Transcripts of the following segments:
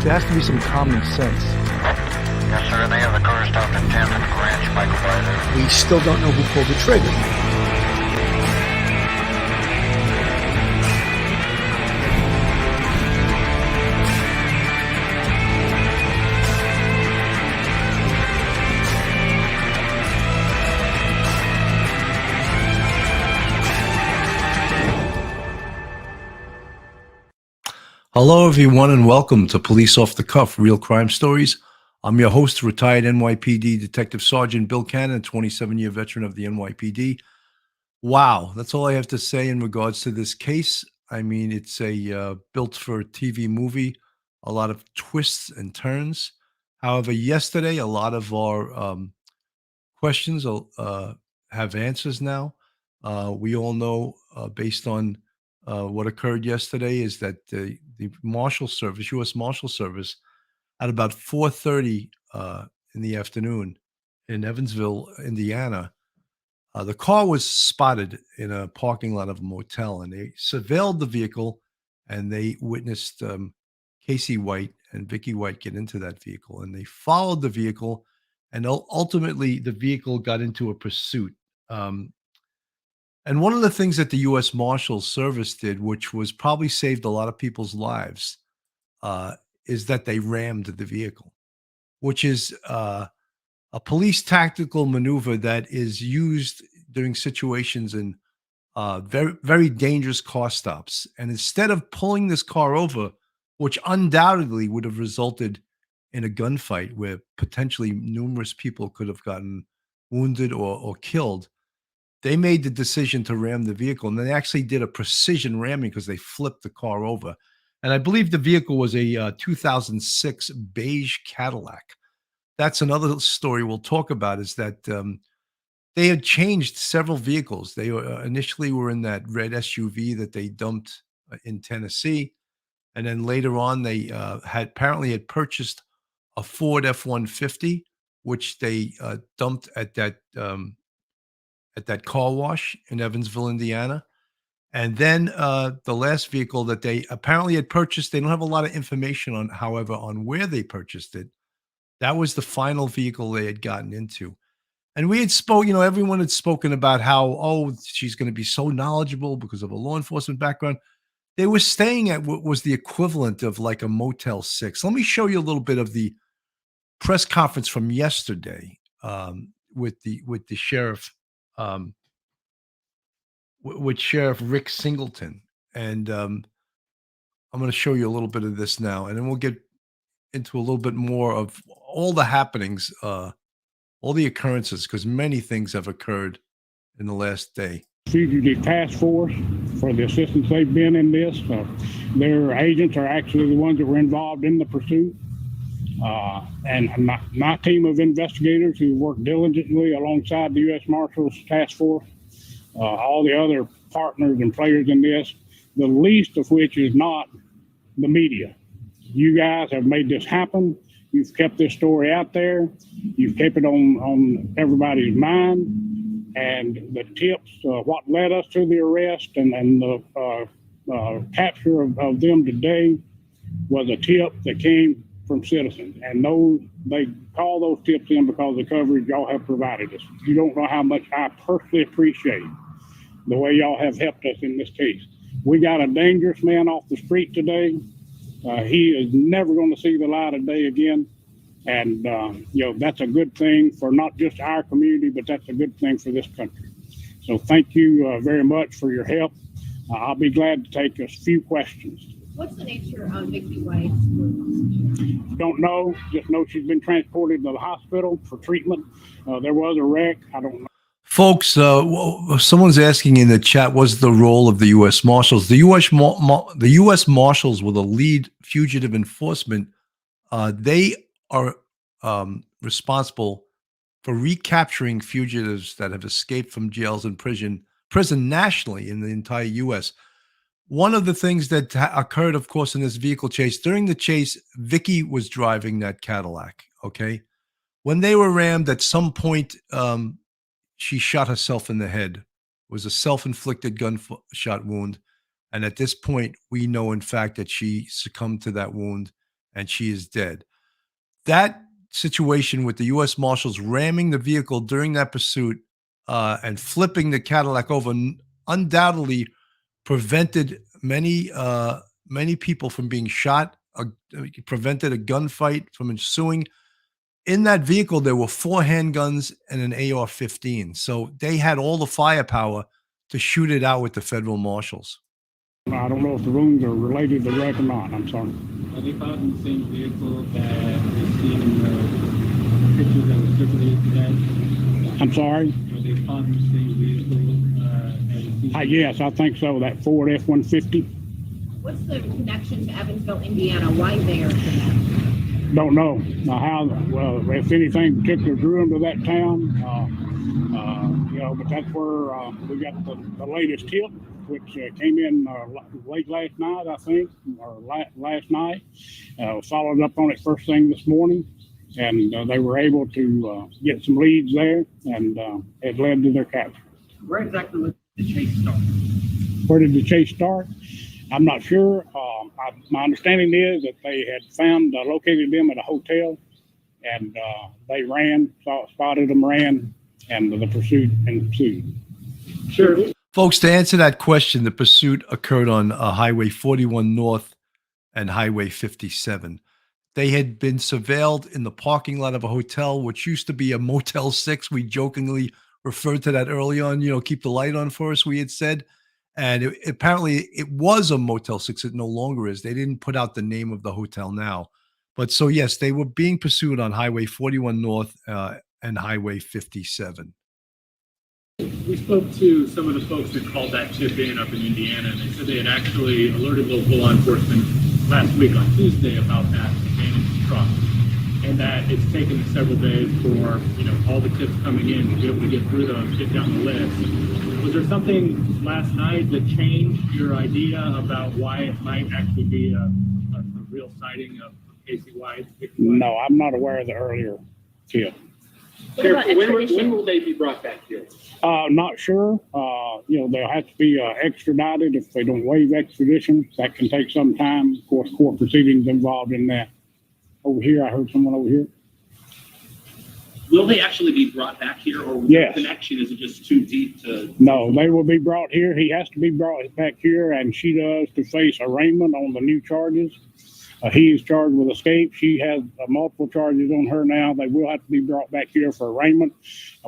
There has to be some common sense. Yes, sir. They have the car stopped at 10th and Ranch, Michael Bryder. We still don't know who pulled the trigger. Hello, everyone, and welcome to Police Off the Cuff, Real Crime Stories. I'm your host, retired NYPD Detective Sergeant Bill Cannon, 27-year veteran of the NYPD. Wow, that's all I have to say in regards to this case. I mean, it's a built-for-TV movie, a lot of twists and turns. However, yesterday, a lot of our questions have answers now. We all know, based on what occurred yesterday, is that the Marshal Service, U.S. Marshal Service, at about 4:30 in the afternoon in Evansville, Indiana, the car was spotted in a parking lot of a motel, and they surveilled the vehicle, and they witnessed Casey White and Vicky White get into that vehicle, and they followed the vehicle, and ultimately the vehicle got into a pursuit. And one of the things that the U.S. Marshals Service did, which was probably saved a lot of people's lives, is that they rammed the vehicle, which is a police tactical maneuver that is used during situations in very, very dangerous car stops. And instead of pulling this car over, which undoubtedly would have resulted in a gunfight where potentially numerous people could have gotten wounded or killed, they made the decision to ram the vehicle, and they actually did a precision ramming because they flipped the car over. And I believe the vehicle was a 2006 beige Cadillac. That's another story we'll talk about, is that they had changed several vehicles. They were, initially were in that red SUV that they dumped in Tennessee. And then later on, they apparently had purchased a Ford F-150, which they dumped at that car wash in Evansville, Indiana. And then the last vehicle that they apparently had purchased, they don't have a lot of information on, however, on where they purchased it. That was the final vehicle they had gotten into. And we had everyone had spoken about how, oh, she's going to be so knowledgeable because of a law enforcement background. They were staying at what was the equivalent of like a Motel 6. Let me show you a little bit of the press conference from yesterday with the sheriff, with Sheriff Rick Singleton. And I'm going to show you a little bit of this now, and then we'll get into a little bit more of all the happenings, all the occurrences, because many things have occurred in the last day. Fugitive Task Force for the assistance they've been in this. Their agents are actually the ones that were involved in the pursuit. And my team of investigators who work diligently alongside the U.S. Marshals Task Force, all the other partners and players in this, the least of which is not the media. You guys have made this happen. You've kept this story out there. You've kept it on everybody's mind. And the tips, what led us to the arrest and the capture of them today was a tip that came from citizens. And they call those tips in because of the coverage y'all have provided us. You don't know how much I personally appreciate the way y'all have helped us in this case. We got a dangerous man off the street today. He is never going to see the light of day again. And, that's a good thing for not just our community, but that's a good thing for this country. So thank you very much for your help. I'll be glad to take a few questions. What's the nature of Vicky White's wounds? Don't know. Just know she's been transported to the hospital for treatment. There was a wreck. I don't know. Folks, someone's asking in the chat, what's the role of the U.S. Marshals? The U.S. Marshals were the lead fugitive enforcement. They are responsible for recapturing fugitives that have escaped from jails and prison nationally in the entire U.S. One of the things that occurred, of course, in this vehicle chase, during the chase, Vicky was driving that Cadillac, okay? When they were rammed, at some point, she shot herself in the head. It was a self-inflicted gunshot wound. And at this point, we know, in fact, that she succumbed to that wound and she is dead. That situation with the U.S. Marshals ramming the vehicle during that pursuit and flipping the Cadillac over undoubtedly prevented many people from being shot, prevented a gunfight from ensuing. In that vehicle, there were 4 handguns and an AR-15. So they had all the firepower to shoot it out with the federal marshals. I don't know if the wounds are related to wreck or not. I'm sorry. Are they found in the same vehicle that was seen in the pictures that were circulated today? I'm sorry? Are they found in the same vehicle? Yes, I think so. That Ford F-150. What's the connection to Evansville, Indiana? Why there for that? Don't know well, if anything particular drew them to that town, but that's where we got the latest tip, which came in late last night, I think, or last night. Followed up on it first thing this morning, and they were able to get some leads there, and it led to their capture. Where exactly did the chase start? Where did the chase start? I'm not sure. My understanding is that they had located them at a hotel, and they spotted them, ran, and the pursuit ensued. Sure. Folks, to answer that question, the pursuit occurred on Highway 41 North and Highway 57. They had been surveilled in the parking lot of a hotel, which used to be a Motel 6. We jokingly referred to that early on, keep the light on for us, we had said. And apparently it was a Motel 6. It no longer is. They didn't put out the name of the hotel now. But so, yes, they were being pursued on Highway 41 North and Highway 57. We spoke to some of the folks that called that tip in up in Indiana, and they said they had actually alerted local law enforcement last week on Tuesday about that abandoned truck, and that it's taken several days for all the tips coming in to be able to get through those, get down the list. Was there something last night that changed your idea about why it might actually be a real sighting of Casey White? No, I'm not aware of the earlier tip. When will they be brought back here? Not sure. They'll have to be extradited if they don't waive extradition. That can take some time. Of course, court proceedings involved in that. Over here, I heard someone over here. Will they actually be brought back here, or yes. The connection is it just too deep to? No, they will be brought here. He has to be brought back here, and she does to face arraignment on the new charges. He is charged with escape. She has multiple charges on her now. They will have to be brought back here for arraignment.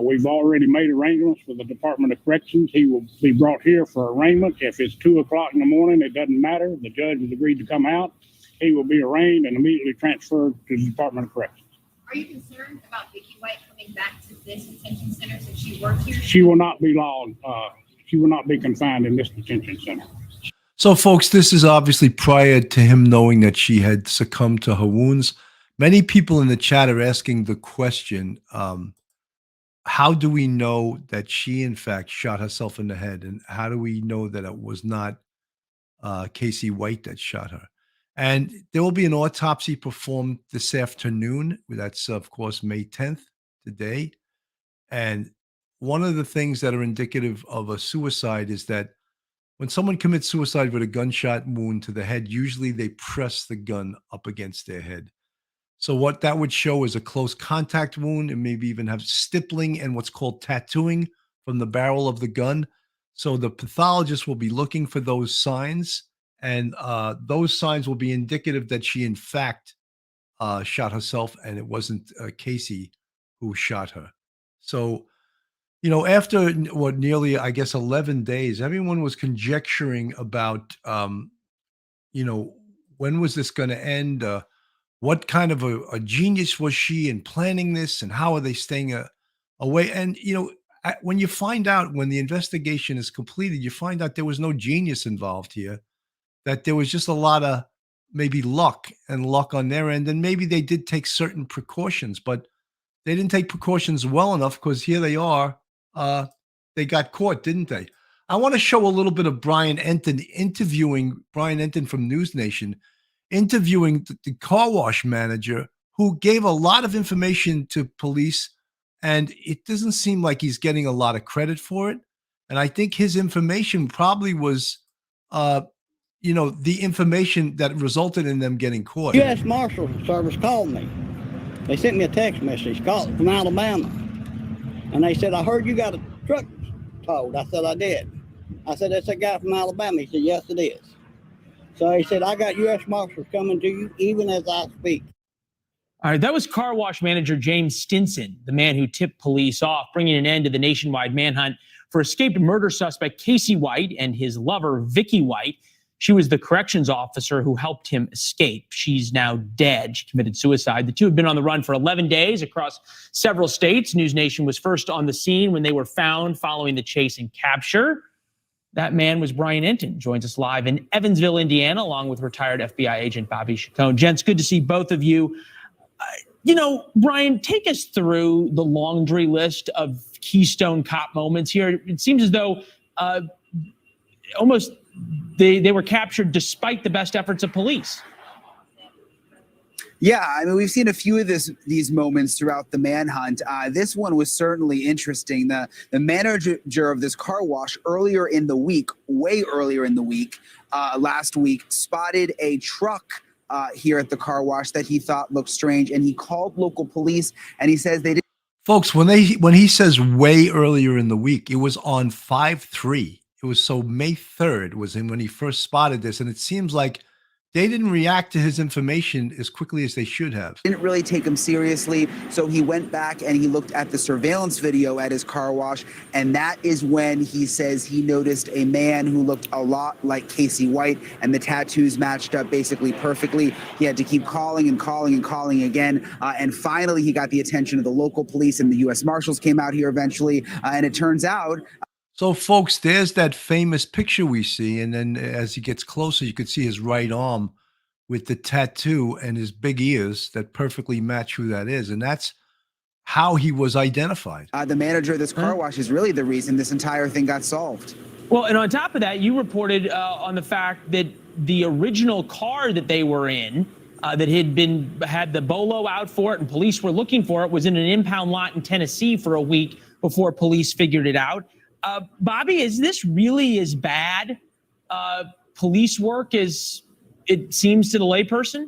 We've already made arrangements with the Department of Corrections. He will be brought here for arraignment. If it's 2 o'clock in the morning, it doesn't matter. The judge has agreed to come out. He will be arraigned and immediately transferred to the Department of Corrections. Are you concerned about Vicky White coming back to this detention center since she worked here? She will not be logged. She will not be confined in this detention center. So, folks, this is obviously prior to him knowing that she had succumbed to her wounds. Many people in the chat are asking the question, how do we know that she, in fact, shot herself in the head? And how do we know that it was not Casey White that shot her? And there will be an autopsy performed this afternoon. That's, of course, May 10th, today. And one of the things that are indicative of a suicide is that when someone commits suicide with a gunshot wound to the head, usually they press the gun up against their head. So what that would show is a close contact wound, and maybe even have stippling and what's called tattooing from the barrel of the gun. So the pathologist will be looking for those signs, and those signs will be indicative that she, in fact, shot herself, and it wasn't Casey who shot her. So, after nearly, I guess, 11 days, everyone was conjecturing about, when was this going to end? What kind of a genius was she in planning this, and how are they staying away? And, when you find out, when the investigation is completed, you find out there was no genius involved here, that there was just a lot of maybe luck on their end. And maybe they did take certain precautions, but they didn't take precautions well enough, because here they are. They got caught, didn't they? I want to show a little bit of Brian Enton from News Nation, interviewing the car wash manager, who gave a lot of information to police, and it doesn't seem like he's getting a lot of credit for it. And I think his information probably was you know, the information that resulted in them getting caught. U.S. Marshal Service called me. They sent me a text message called from Alabama. And they said, I heard you got a truck towed. I said, I did. I said, that's a guy from Alabama. He said, yes, it is. So he said, I got U.S. Marshals coming to you even as I speak. All right, that was car wash manager James Stinson, the man who tipped police off, bringing an end to the nationwide manhunt for escaped murder suspect Casey White and his lover, Vicky White. She was the corrections officer who helped him escape. She's now dead. She committed suicide. The two have been on the run for 11 days across several states. News Nation was first on the scene when they were found following the chase and capture. That man was Brian Enton, joins us live in Evansville, Indiana, along with retired FBI agent Bobby Chacon. Gents, good to see both of you. You know, Brian, take us through the laundry list of Keystone Cop moments here. It seems as though almost they were captured despite the best efforts of police. Yeah, I mean, we've seen a few of these moments throughout the manhunt. This one was certainly interesting. The manager of this car wash earlier in the week, way earlier in the week, last week, spotted a truck here at the car wash that he thought looked strange, and he called local police, and he says they didn't. Folks, when he says way earlier in the week, it was on 5/3. It was so May 3rd was when he first spotted this, and it seems like they didn't react to his information as quickly as they should have. Didn't really take him seriously, so he went back and he looked at the surveillance video at his car wash, and that is when he says he noticed a man who looked a lot like Casey White, and the tattoos matched up basically perfectly. He had to keep calling and calling and calling again, and finally he got the attention of the local police, and the U.S. Marshals came out here eventually, and it turns out. So, folks, there's that famous picture we see, and then as he gets closer, you could see his right arm with the tattoo and his big ears that perfectly match who that is, and that's how he was identified. The manager of this car wash is really the reason this entire thing got solved. Well, and on top of that, you reported on the fact that the original car that they were in, that had the bolo out for it and police were looking for it, was in an impound lot in Tennessee for a week before police figured it out. Bobby, is this really as bad police work as it seems to the layperson?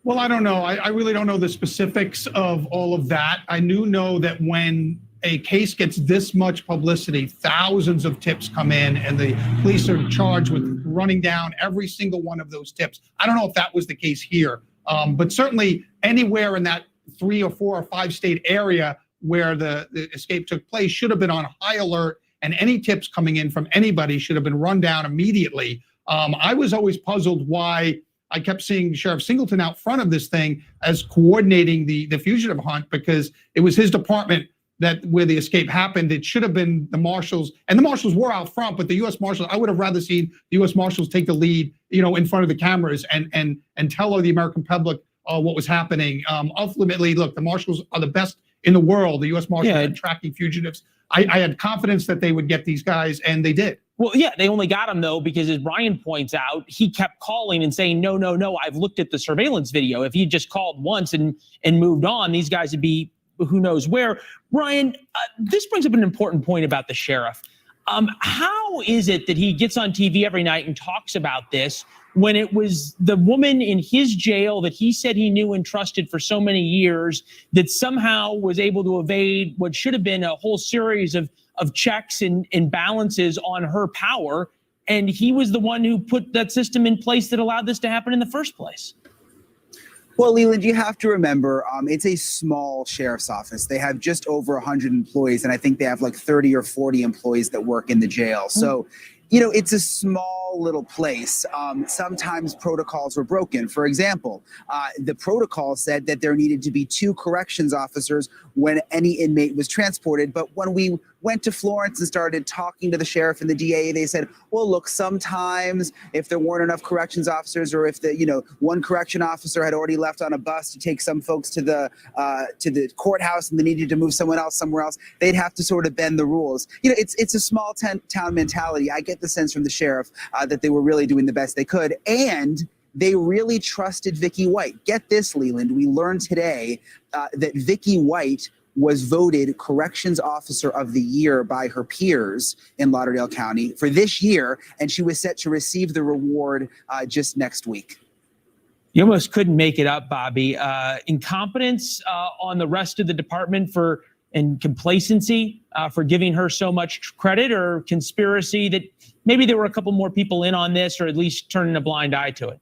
Well, I don't know. I really don't know the specifics of all of that. I know that when a case gets this much publicity, thousands of tips come in and the police are charged with running down every single one of those tips. I don't know if that was the case here, but certainly anywhere in that 3 or 4 or 5 state area where the escape took place should have been on high alert, and any tips coming in from anybody should have been run down immediately. I was always puzzled why I kept seeing Sheriff Singleton out front of this thing as coordinating the fugitive hunt, because it was his department where the escape happened. It should have been the marshals, and the marshals were out front, but the U.S. Marshals, I would have rather seen the U.S. Marshals take the lead, in front of the cameras and tell the American public what was happening. Ultimately, look, the marshals are the best in the world. The U.S. Marshals are tracking fugitives. I had confidence that they would get these guys, and they did. Well, yeah, they only got him, though, because as Brian points out, he kept calling and saying, no, I've looked at the surveillance video. If he just called once and moved on, these guys would be who knows where. Brian, this brings up an important point about the sheriff. How is it that he gets on TV every night and talks about this when it was the woman in his jail that he said he knew and trusted for so many years that somehow was able to evade what should have been a whole series of checks and balances on her power, and he was the one who put that system in place that allowed this to happen in the first place? Well, Leland, you have to remember, it's a small sheriff's office. They have just over 100 employees, and I think they have like 30 or 40 employees that work in the jail. So, it's a small little place. Sometimes protocols were broken. For example, the protocol said that there needed to be 2 corrections officers when any inmate was transported. But when we went to Florence and started talking to the sheriff and the DA, they said, well, look, sometimes if there weren't enough corrections officers, or if one correction officer had already left on a bus to take some folks to the courthouse and they needed to move someone else somewhere else, they'd have to sort of bend the rules. It's a small town mentality. I get the sense from the sheriff that they were really doing the best they could, and they really trusted Vicky White. Get this, Leland, we learned today that Vicky White was voted Corrections Officer of the Year by her peers in Lauderdale County for this year, and she was set to receive the reward just next week. You almost couldn't make it up, Bobby. Incompetence on the rest of the department and complacency for giving her so much credit, or conspiracy that maybe there were a couple more people in on this, or at least turning a blind eye to it?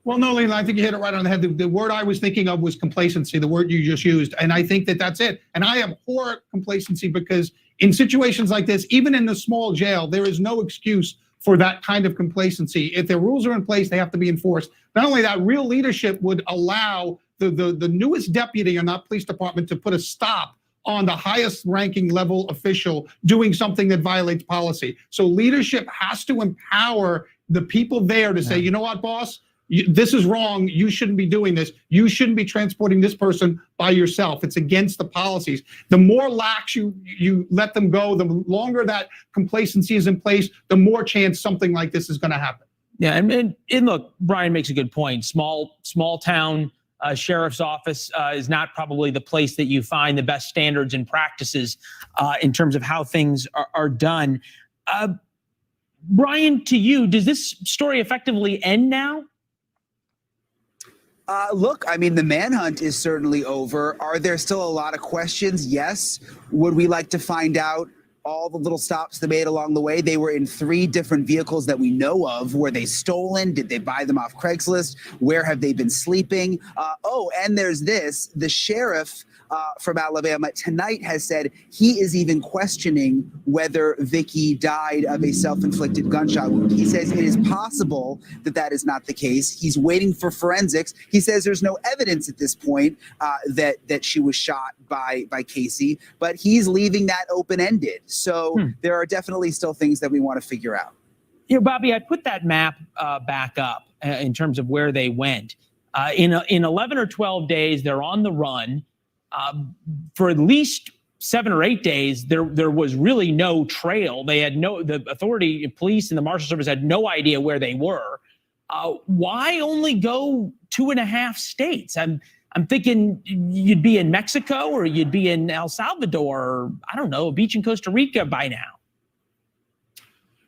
Well, no, Leland, I think you hit it right on the head. The word I was thinking of was complacency, the word you just used. And I think that that's it. And I abhor complacency, because in situations like this, even in the small jail, there is no excuse for that kind of complacency. If the rules are in place, they have to be enforced. Not only that, real leadership would allow the newest deputy in that police department to put a stop on the highest ranking level official doing something that violates policy. So leadership has to empower the people there to say, you know what, boss? This is wrong. You shouldn't be doing this. You shouldn't be transporting this person by yourself. It's against the policies. The more lax you let them go, the longer that complacency is in place, the more chance something like this is going to happen. Yeah, and look, Brian makes a good point. Small town sheriff's office is not probably the place that you find the best standards and practices in terms of how things are done. Brian, to you, does this story effectively end now? Look, I mean, the manhunt is certainly over. Are there still a lot of questions? Yes. Would we like to find out all the little stops they made along the way? They were in 3 different vehicles that we know of. Were they stolen? Did they buy them off Craigslist? Where have they been sleeping? Oh, and there's this. The sheriff from Alabama tonight has said he is even questioning whether Vicky died of a self-inflicted gunshot wound. He says it is possible that that is not the case. He's waiting for forensics. He says there's no evidence at this point that she was shot by Casey, but he's leaving that open-ended. So there are definitely still things that we want to figure out. You know, Bobby, I put that map back up in terms of where they went. In 11 or 12 days, they're on the run. For at least 7 or 8 days, there was really no trail. They had the authority, police and the Marshal Service had no idea where they were. Why only go 2.5 states? I'm thinking you'd be in Mexico, or you'd be in El Salvador, or I don't know, a beach in Costa Rica by now.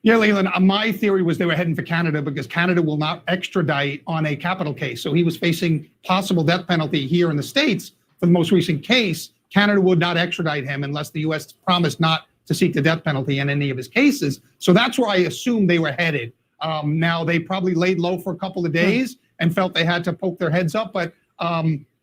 Yeah, Leland, my theory was they were heading for Canada, because Canada will not extradite on a capital case. So he was facing possible death penalty here in the States for the most recent case. Canada would not extradite him unless the U.S. promised not to seek the death penalty in any of his cases. So that's where I assumed they were headed. Now, they probably laid low for a couple of days and felt they had to poke their heads up. But,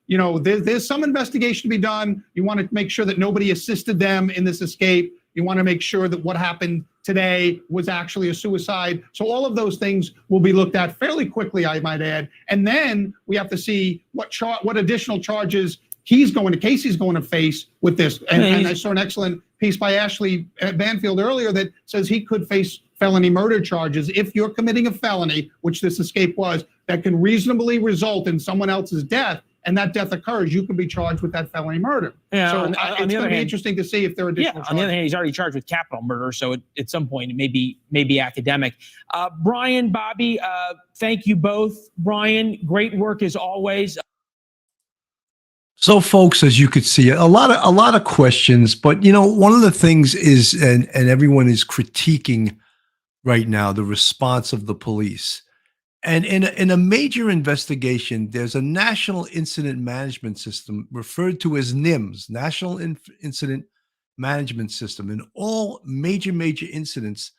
you know, there's some investigation to be done. You want to make sure that nobody assisted them in this escape. You want to make sure that what happened today was actually a suicide. So all of those things will be looked at fairly quickly, I might add. And then we have to see what additional charges Casey's going to face with this. And I saw an excellent piece by Ashley Banfield earlier that says he could face felony murder charges if you're committing a felony, which this escape was, that can reasonably result in someone else's death, and that death occurs, you can be charged with that felony murder. Yeah, so it's going to be interesting to see if there are additional charges. On the other hand, he's already charged with capital murder, so at some point it may be academic. Brian, Bobby, thank you both. Brian, great work as always. So, folks, as you could see, a lot of questions, but you know, one of the things is, and everyone is critiquing right now, the response of the police. And in a major investigation, there's a National Incident Management System referred to as NIMS, National Incident Management System. In all major incidents,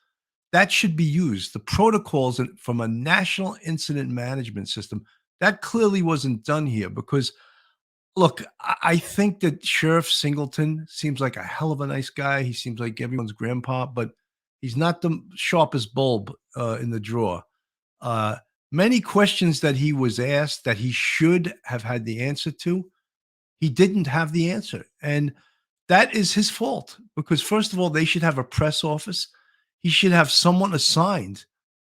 that should be used. The protocols from a National Incident Management System, that clearly wasn't done here, because look, I think that Sheriff Singleton seems like a hell of a nice guy. He seems like everyone's grandpa, but he's not the sharpest bulb in the drawer. Many questions that he was asked that he should have had the answer to, he didn't have the answer. And that is his fault, because first of all, they should have a press office. He should have someone assigned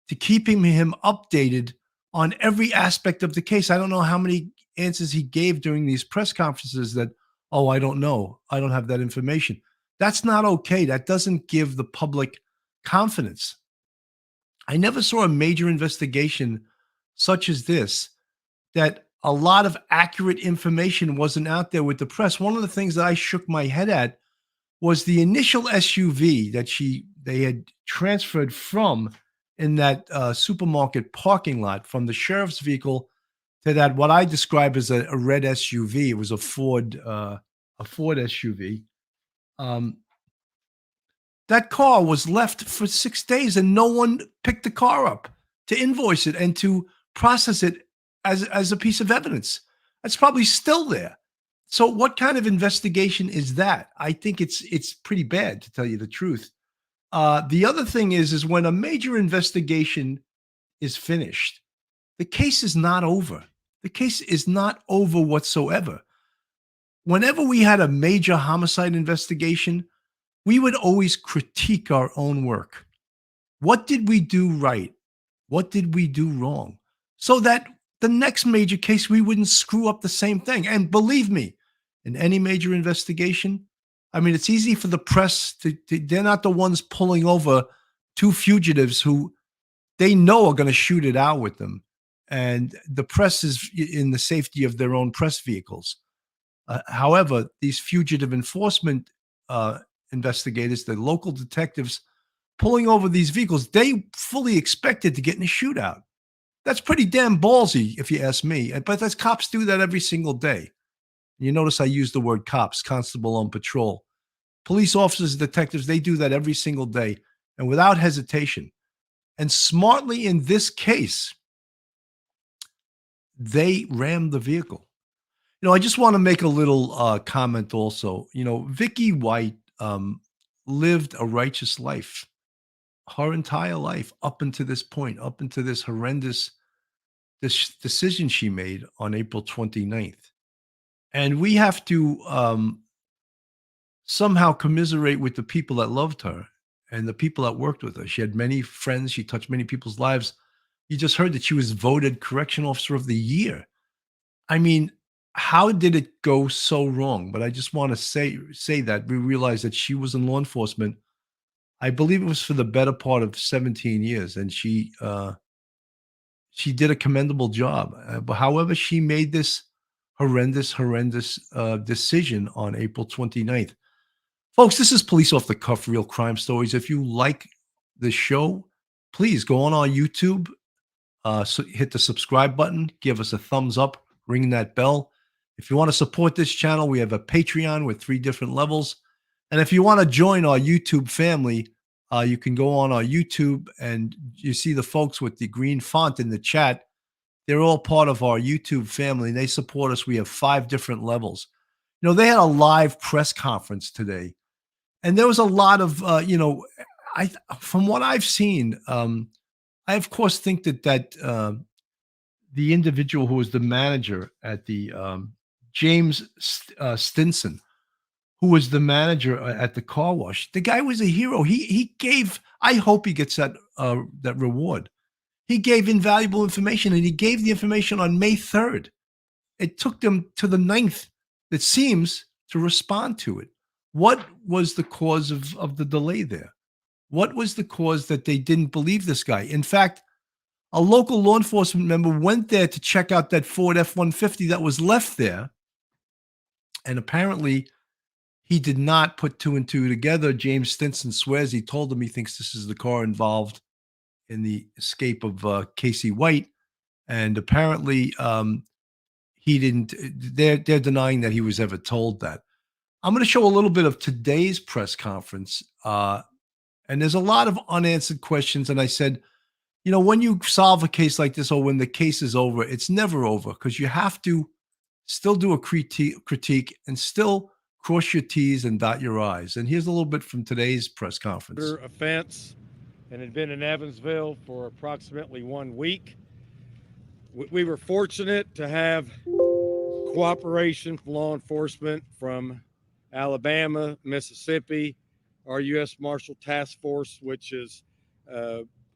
to keeping him updated on every aspect of the case. I don't know how many answers he gave during these press conferences that, oh, I don't know, I don't have that information. That's not okay. That doesn't give the public confidence. I never saw a major investigation such as this that a lot of accurate information wasn't out there with the press. One of the things that I shook my head at was the initial SUV that they had transferred from in that supermarket parking lot from the sheriff's vehicle to that what I describe as a red SUV. It was a Ford SUV. That car was left for 6 days, and no one picked the car up to invoice it and to process it as a piece of evidence. That's probably still there. So what kind of investigation is that? I think it's pretty bad, to tell you the truth. The other thing is when a major investigation is finished, the case is not over. The case is not over whatsoever. Whenever we had a major homicide investigation, we would always critique our own work. What did we do right? What did we do wrong? So that the next major case, we wouldn't screw up the same thing. And believe me, in any major investigation, I mean, it's easy for the press they're not the ones pulling over two fugitives who they know are going to shoot it out with them. And the press is in the safety of their own press vehicles. However, these fugitive enforcement investigators, the local detectives pulling over these vehicles, they fully expected to get in a shootout. That's pretty damn ballsy, if you ask me. But that's cops do that every single day. You notice I use the word cops, constable on patrol. Police officers, detectives, they do that every single day and without hesitation. And smartly in this case, they rammed the vehicle. I just want to make a little comment also. Vicky White lived a righteous life her entire life up until this point, up into this horrendous decision she made on April 29th. And we have to somehow commiserate with the people that loved her and the people that worked with her. She had many friends. She touched many people's lives. You just heard that she was voted Correction Officer of the Year. I mean, how did it go so wrong? But I just want to say that we realized that she was in law enforcement. I believe it was for the better part of 17 years, and she did a commendable job. But however, she made this horrendous decision on April 29th. Folks, this is Police Off the Cuff, Real Crime Stories. If you like the show, please go on our YouTube, hit the subscribe button, give us a thumbs up, ring that bell. If you want to support this channel, we have a Patreon with 3 different levels. And if you want to join our YouTube family, you can go on our YouTube and you see the folks with the green font in the chat. They're all part of our YouTube family. They support us. We have 5 different levels. They had a live press conference today. And there was a lot of, from what I've seen, I, of course, think that the individual who was the manager at the James Stinson, who was the manager at the car wash, the guy was a hero. He gave, I hope he gets that reward. He gave invaluable information, and he gave the information on May 3rd. It took them to the 9th, it seems, to respond to it. What was the cause of the delay there? What was the cause that they didn't believe this guy? In fact, a local law enforcement member went there to check out that Ford F-150 that was left there. And apparently he did not put 2 and 2 together. James Stinson swears he told him he thinks this is the car involved in the escape of Casey White. And apparently he didn't, they're denying that he was ever told that. I'm going to show a little bit of today's press conference. And there's a lot of unanswered questions. And I said, when you solve a case like this or when the case is over, it's never over because you have to still do a critique and still cross your T's and dot your I's. And here's a little bit from today's press conference. Offense and had been in Evansville for approximately 1 week. We were fortunate to have cooperation from law enforcement from Alabama, Mississippi, our U.S. Marshal Task Force, which is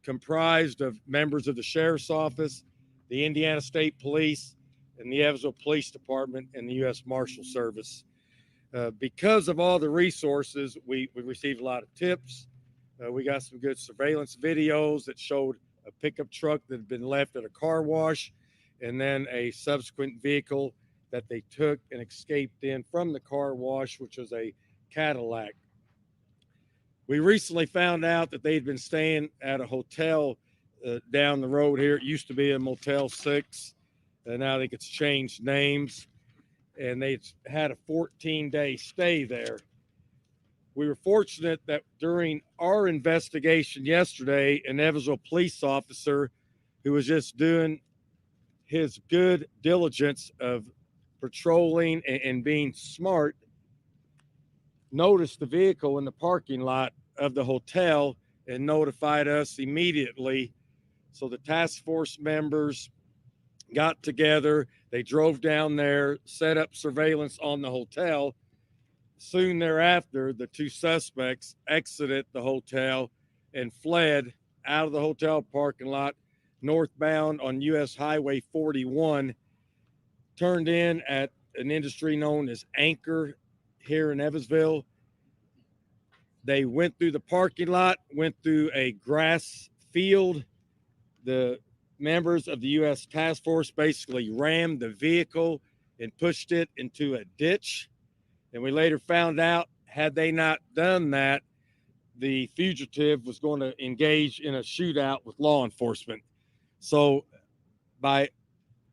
comprised of members of the Sheriff's Office, the Indiana State Police, and the Evansville Police Department, and the U.S. Marshal Service. Because of all the resources, we received a lot of tips. We got some good surveillance videos that showed a pickup truck that had been left at a car wash. and then a subsequent vehicle that they took and escaped in from the car wash, which was a Cadillac. We recently found out that they'd been staying at a hotel down the road here. It used to be a Motel 6, and now I think it's changed names, and they had a 14-day stay there. We were fortunate that during our investigation yesterday, an Evansville police officer who was just doing his good diligence of patrolling and being smart noticed the vehicle in the parking lot of the hotel and notified us immediately. So the task force members got together, they drove down there, set up surveillance on the hotel. Soon thereafter, the two suspects exited the hotel and fled out of the hotel parking lot northbound on US Highway 41, turned in at an industry known as Anchor here in Evansville. They went through the parking lot, went through a grass field. The members of the U.S. task force basically rammed the vehicle and pushed it into a ditch. And we later found out, had they not done that, the fugitive was going to engage in a shootout with law enforcement. So by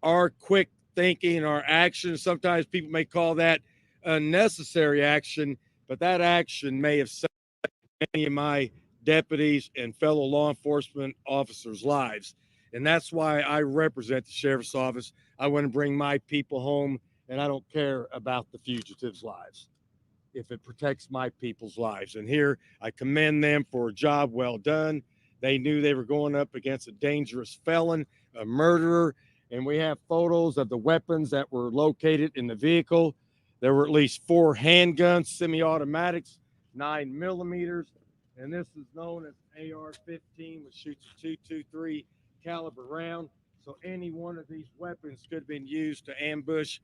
our quick thinking, our actions, sometimes people may call that unnecessary action, but that action may have saved many of my deputies and fellow law enforcement officers' lives. And that's why I represent the sheriff's office. I want to bring my people home, and I don't care about the fugitives' lives if it protects my people's lives. And here I commend them for a job well done. They knew they were going up against a dangerous felon, a murderer, and we have photos of the weapons that were located in the vehicle. There were at least 4 handguns, semi-automatics, 9mm, and this is known as AR-15, which shoots a .223 caliber round. So any one of these weapons could have been used to ambush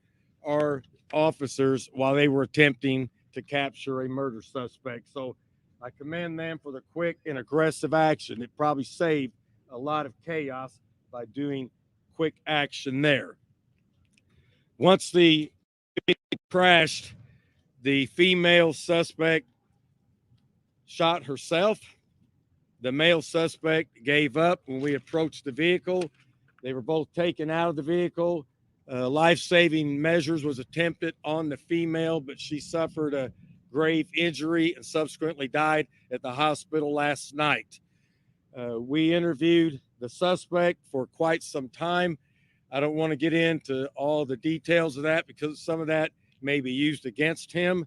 our officers while they were attempting to capture a murder suspect. So I commend them for the quick and aggressive action. It probably saved a lot of chaos by doing quick action there. Once the crashed, the female suspect shot herself. The male suspect gave up when we approached the vehicle. They were both taken out of the vehicle. Life-saving measures was attempted on the female, but she suffered a grave injury and subsequently died at the hospital last night. We interviewed the suspect for quite some time. I don't want to get into all the details of that because some of that may be used against him,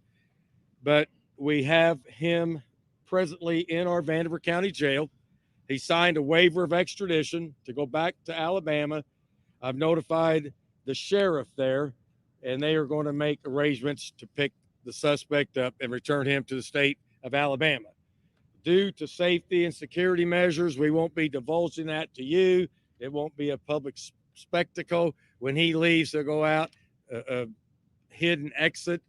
but we have him presently in our Vanderbilt County Jail. He signed a waiver of extradition to go back to Alabama. I've notified the sheriff there, and they are going to make arrangements to pick the suspect up and return him to the state of Alabama. Due to safety and security measures, we won't be divulging that to you. It won't be a public spectacle. When he leaves, they'll go out a hidden exit,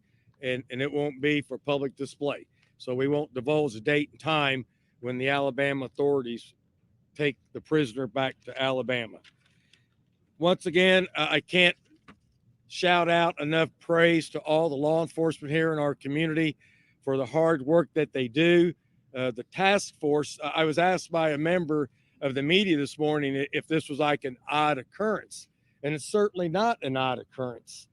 and it won't be for public display. So we won't divulge the date and time when the Alabama authorities take the prisoner back to Alabama. Once again, I can't shout out enough praise to all the law enforcement here in our community for the hard work that they do. The task force, I was asked by a member of the media this morning if this was like an odd occurrence, and it's certainly not an odd occurrence.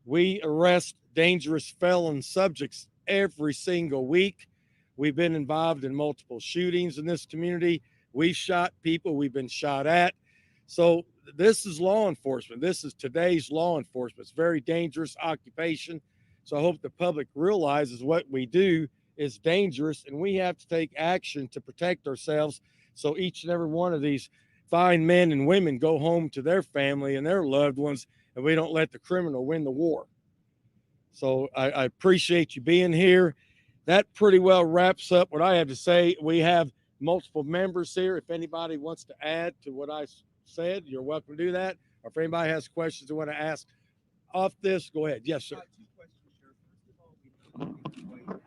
We arrest dangerous felon subjects every single week. We've been involved in multiple shootings in this community. We've shot people, we've been shot at. So this is law enforcement. This is today's law enforcement. It's a very dangerous occupation. So I hope the public realizes what we do is dangerous, and we have to take action to protect ourselves so each and every one of these fine men and women go home to their family and their loved ones, and we don't let the criminal win the war. So I appreciate you being here. That pretty well wraps up what I have to say. We have multiple members here. If anybody wants to add to what I said, you're welcome to do that. Or if anybody has questions they want to ask off this, go ahead. Yes, sir. 2 questions, Sheriff. First of all, we know Vicky White had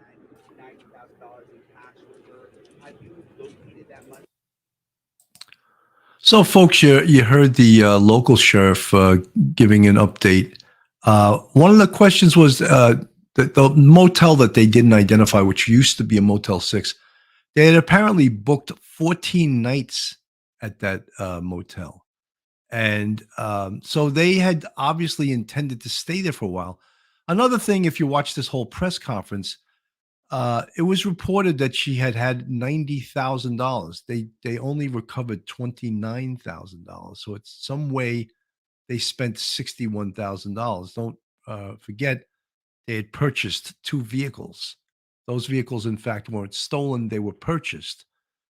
$90,000 in cash with her. Have you located that money? So, folks, you heard the local sheriff giving an update. One of the questions was the motel that they didn't identify, which used to be a Motel 6. They had apparently booked 14 nights at that motel. And so they had obviously intended to stay there for a while. Another thing, if you watch this whole press conference, it was reported that she had $90,000. They only recovered $29,000. So it's some way they spent $61,000. Don't forget they had purchased 2 vehicles. Those vehicles, in fact, weren't stolen; they were purchased.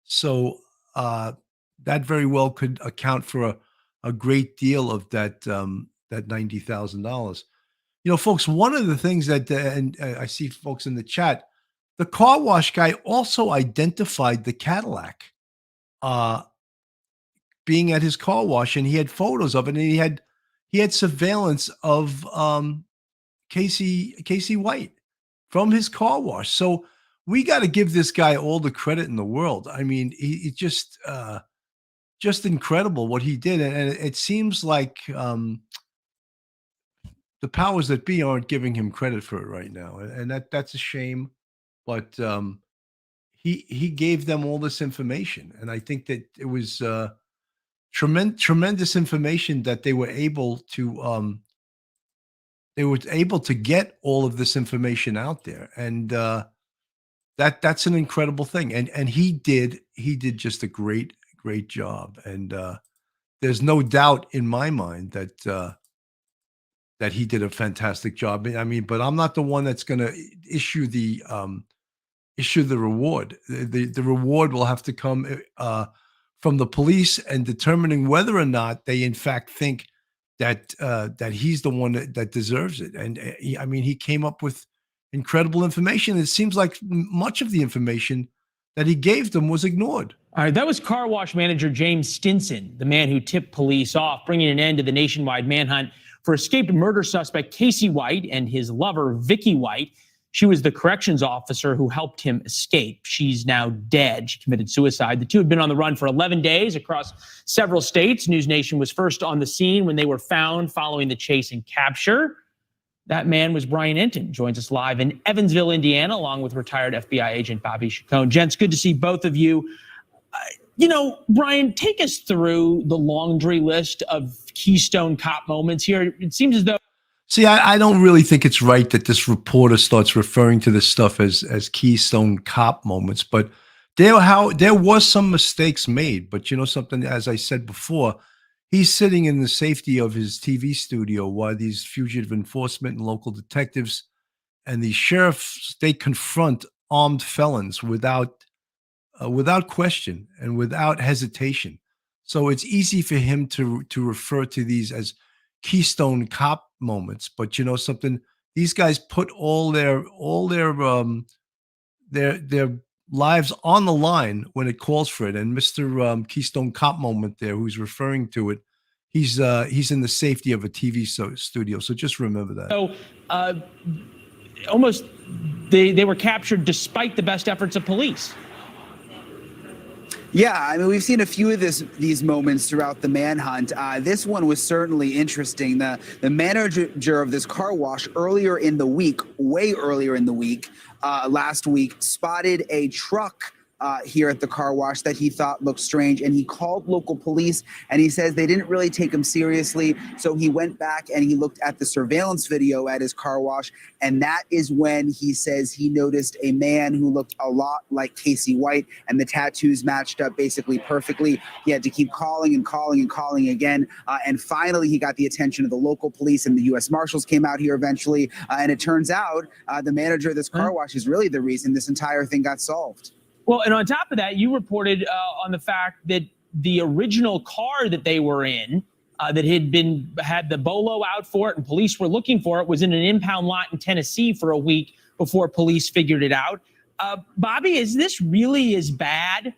So that very well could account for a great deal of that that $90,000. Folks, one of the things that and I see folks in the chat. The car wash guy also identified the Cadillac being at his car wash, and he had photos of it, and he had surveillance of Casey White from his car wash. So we got to give this guy all the credit in the world. I mean, he just incredible what he did, and it seems like the powers that be aren't giving him credit for it right now, and that's a shame. But he gave them all this information, and I think that it was tremendous information that they were able to get all of this information out there, and that's an incredible thing. And he did just a great job, and there's no doubt in my mind that that he did a fantastic job. I mean, but I'm not the one that's going to issue the reward. The reward will have to come from the police and determining whether or not they in fact think that that he's the one that deserves it. And I mean, he came up with incredible information. It seems like much of the information that he gave them was ignored. All right, that was car wash manager James Stinson, the man who tipped police off, bringing an end to the nationwide manhunt for escaped murder suspect Casey White and his lover, Vicky White. She was the corrections officer who helped him escape. She's now dead. She committed suicide. The two had been on the run for 11 days across several states. News Nation was first on the scene when they were found following the chase and capture. That man was Brian Enton, joins us live in Evansville, Indiana, along with retired FBI agent Bobby Chacon. Gents, good to see both of you. Brian, take us through the laundry list of Keystone Cop moments here. It seems as though. See, I don't really think it's right that this reporter starts referring to this stuff as Keystone Cop moments, but there was some mistakes made. But you know something, as I said before, he's sitting in the safety of his TV studio while these fugitive enforcement and local detectives and these sheriffs, they confront armed felons without question and without hesitation. So it's easy for him to refer to these as Keystone Cop moments. But you know something, these guys put all their lives on the line when it calls for it. And Mr. Keystone Cop moment there, who's referring to it, he's in the safety of a TV studio. So just remember that. So almost they were captured despite the best efforts of police. Yeah, I mean, we've seen a few of these moments throughout the manhunt. This one was certainly interesting. The manager of this car wash earlier in the week, way earlier in the week, last week, spotted a truck here at the car wash that he thought looked strange, and he called local police, and he says they didn't really take him seriously. So he went back and he looked at the surveillance video at his car wash, and that is when he says he noticed a man who looked a lot like Casey White, and the tattoos matched up basically perfectly. He had to keep calling and calling and calling again, and finally he got the attention of the local police, and the U.S. Marshals came out here eventually, and it turns out the manager of this car wash is really the reason this entire thing got solved. Well, and on top of that, you reported on the fact that the original car that they were in, that had the BOLO out for it and police were looking for it, was in an impound lot in Tennessee for a week before police figured it out. Bobby, is this really as bad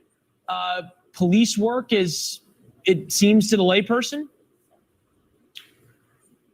police work as it seems to the layperson?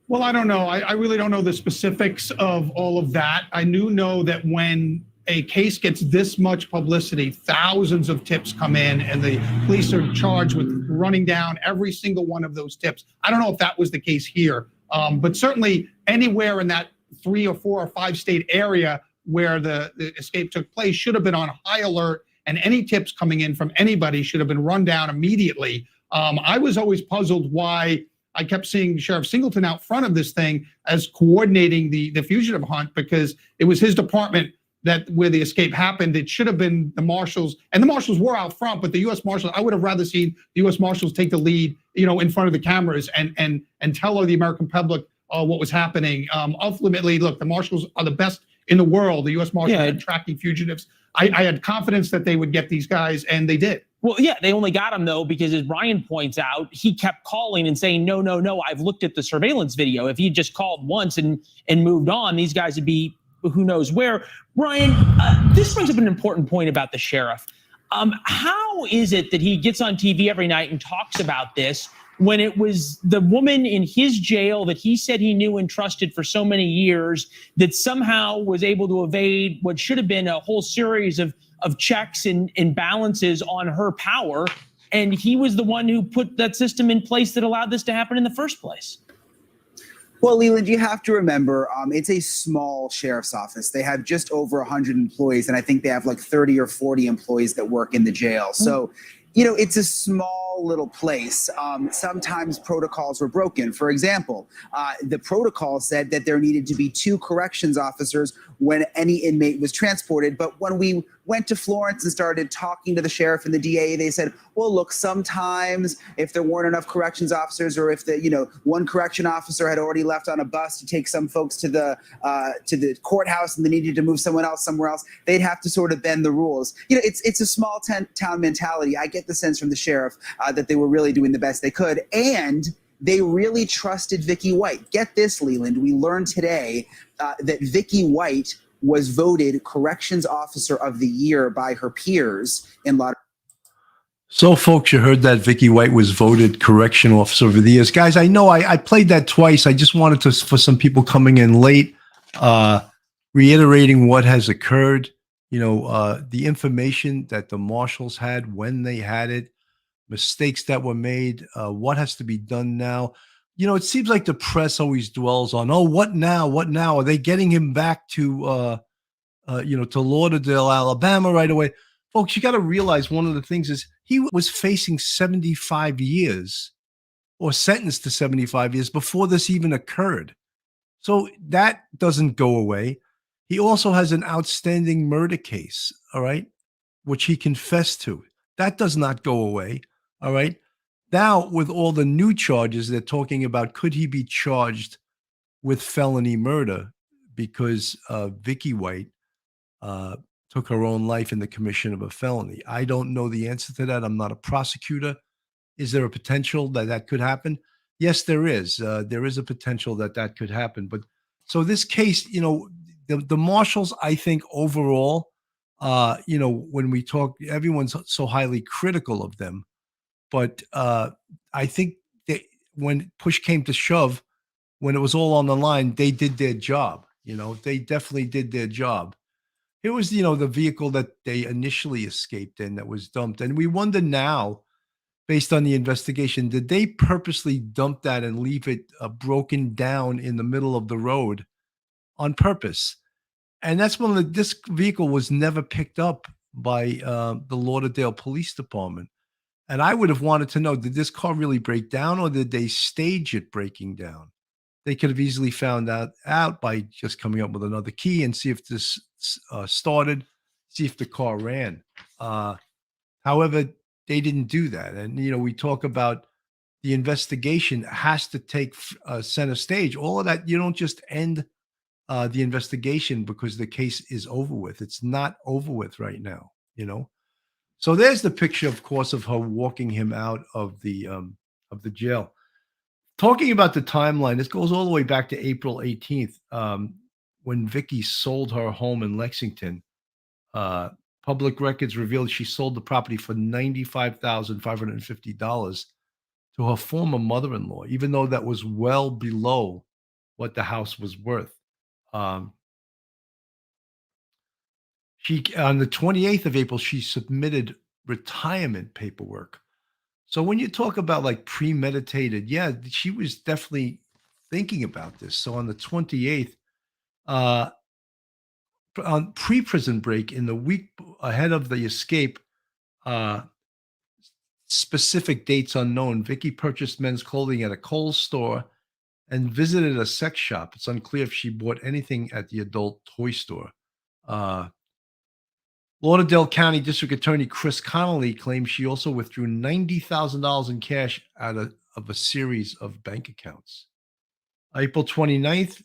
Well, I don't know. I really don't know the specifics of all of that. I know that when a case gets this much publicity, thousands of tips come in, and the police are charged with running down every single one of those tips. I don't know if that was the case here, but certainly anywhere in that 3 or 4 or 5 state area where the escape took place should have been on high alert, and any tips coming in from anybody should have been run down immediately. I was always puzzled why I kept seeing Sheriff Singleton out front of this thing as coordinating the fugitive hunt, because it was his department that where the escape happened. It should have been the marshals, and the marshals were out front, but the U.S. Marshals, I would have rather seen the U.S. Marshals take the lead, in front of the cameras and tell the American public what was happening. Ultimately, look, the marshals are the best in the world. The U.S. Marshals are tracking fugitives. I had confidence that they would get these guys, and they did. Well, yeah, they only got him, though, because as Brian points out, he kept calling and saying, no, I've looked at the surveillance video. If he just called once and moved on, these guys would be who knows where. Brian, this brings up an important point about the sheriff. How is it that he gets on TV every night and talks about this when it was the woman in his jail that he said he knew and trusted for so many years that somehow was able to evade what should have been a whole series of checks and balances on her power, and he was the one who put that system in place that allowed this to happen in the first place? Well, Leland, you have to remember, it's a small sheriff's office. They have just over 100 employees, and I think they have like 30 or 40 employees that work in the jail. So, it's a small little place. Sometimes protocols were broken. For example, the protocol said that there needed to be 2 corrections officers when any inmate was transported. But when we went to Florence and started talking to the sheriff and the DA, they said, well, look, sometimes if there weren't enough corrections officers, or if the, one correction officer had already left on a bus to take some folks to the courthouse and they needed to move someone else somewhere else, they'd have to sort of bend the rules. It's a small town mentality. I get the sense from the sheriff that they were really doing the best they could. And they really trusted Vicky White. Get this, Leland. We learned today that Vicky White was voted Corrections Officer of the Year by her peers in Lauderdale. So, folks, you heard that Vicky White was voted Correction Officer of the Year. Guys, I know I played that twice. I just wanted to, for some people coming in late, reiterating what has occurred. The information that the marshals had when they had it, mistakes that were made, what has to be done now. It seems like the press always dwells on, what now? What now? Are they getting him back to, to Lauderdale, Alabama right away? Folks, you got to realize one of the things is he was facing 75 years or sentenced to 75 years before this even occurred. So that doesn't go away. He also has an outstanding murder case, all right, which he confessed to. That does not go away, all right? Now, with all the new charges, they're talking about, could he be charged with felony murder because Vicky White took her own life in the commission of a felony? I don't know the answer to that. I'm not a prosecutor. Is there a potential that that could happen? Yes, there is. There is a potential that that could happen. But so this case, the marshals, I think overall, when we talk, everyone's so highly critical of them. But I think when push came to shove, when it was all on the line, they did their job. They definitely did their job. It was, the vehicle that they initially escaped in that was dumped. And we wonder now, based on the investigation, did they purposely dump that and leave it broken down in the middle of the road on purpose? And that's when this vehicle was never picked up by the Lauderdale Police Department. And I would have wanted to know, did this car really break down, or did they stage it breaking down? They could have easily found out by just coming up with another key and see if this started, see if the car ran. However, they didn't do that. And, we talk about the investigation has to take center stage. All of that, you don't just end the investigation because the case is over with. It's not over with right now, So there's the picture, of course, of her walking him out of the jail. Talking about the timeline, this goes all the way back to April 18th, when Vicky sold her home in Lexington. Public records revealed she sold the property for $95,550 to her former mother-in-law, even though that was well below what the house was worth. She on the 28th of April, she submitted retirement paperwork. So when you talk about like premeditated, yeah, she was definitely thinking about this. So on the 28th, uh, on pre-prison break in the week ahead of the escape, uh, specific dates unknown, Vicky purchased men's clothing at a Kohl's store and visited a sex shop. It's unclear if she bought anything at the adult toy store. Uh, Lauderdale County District Attorney Chris Connolly claims she also withdrew $90,000 in cash out of a series of bank accounts. April 29th,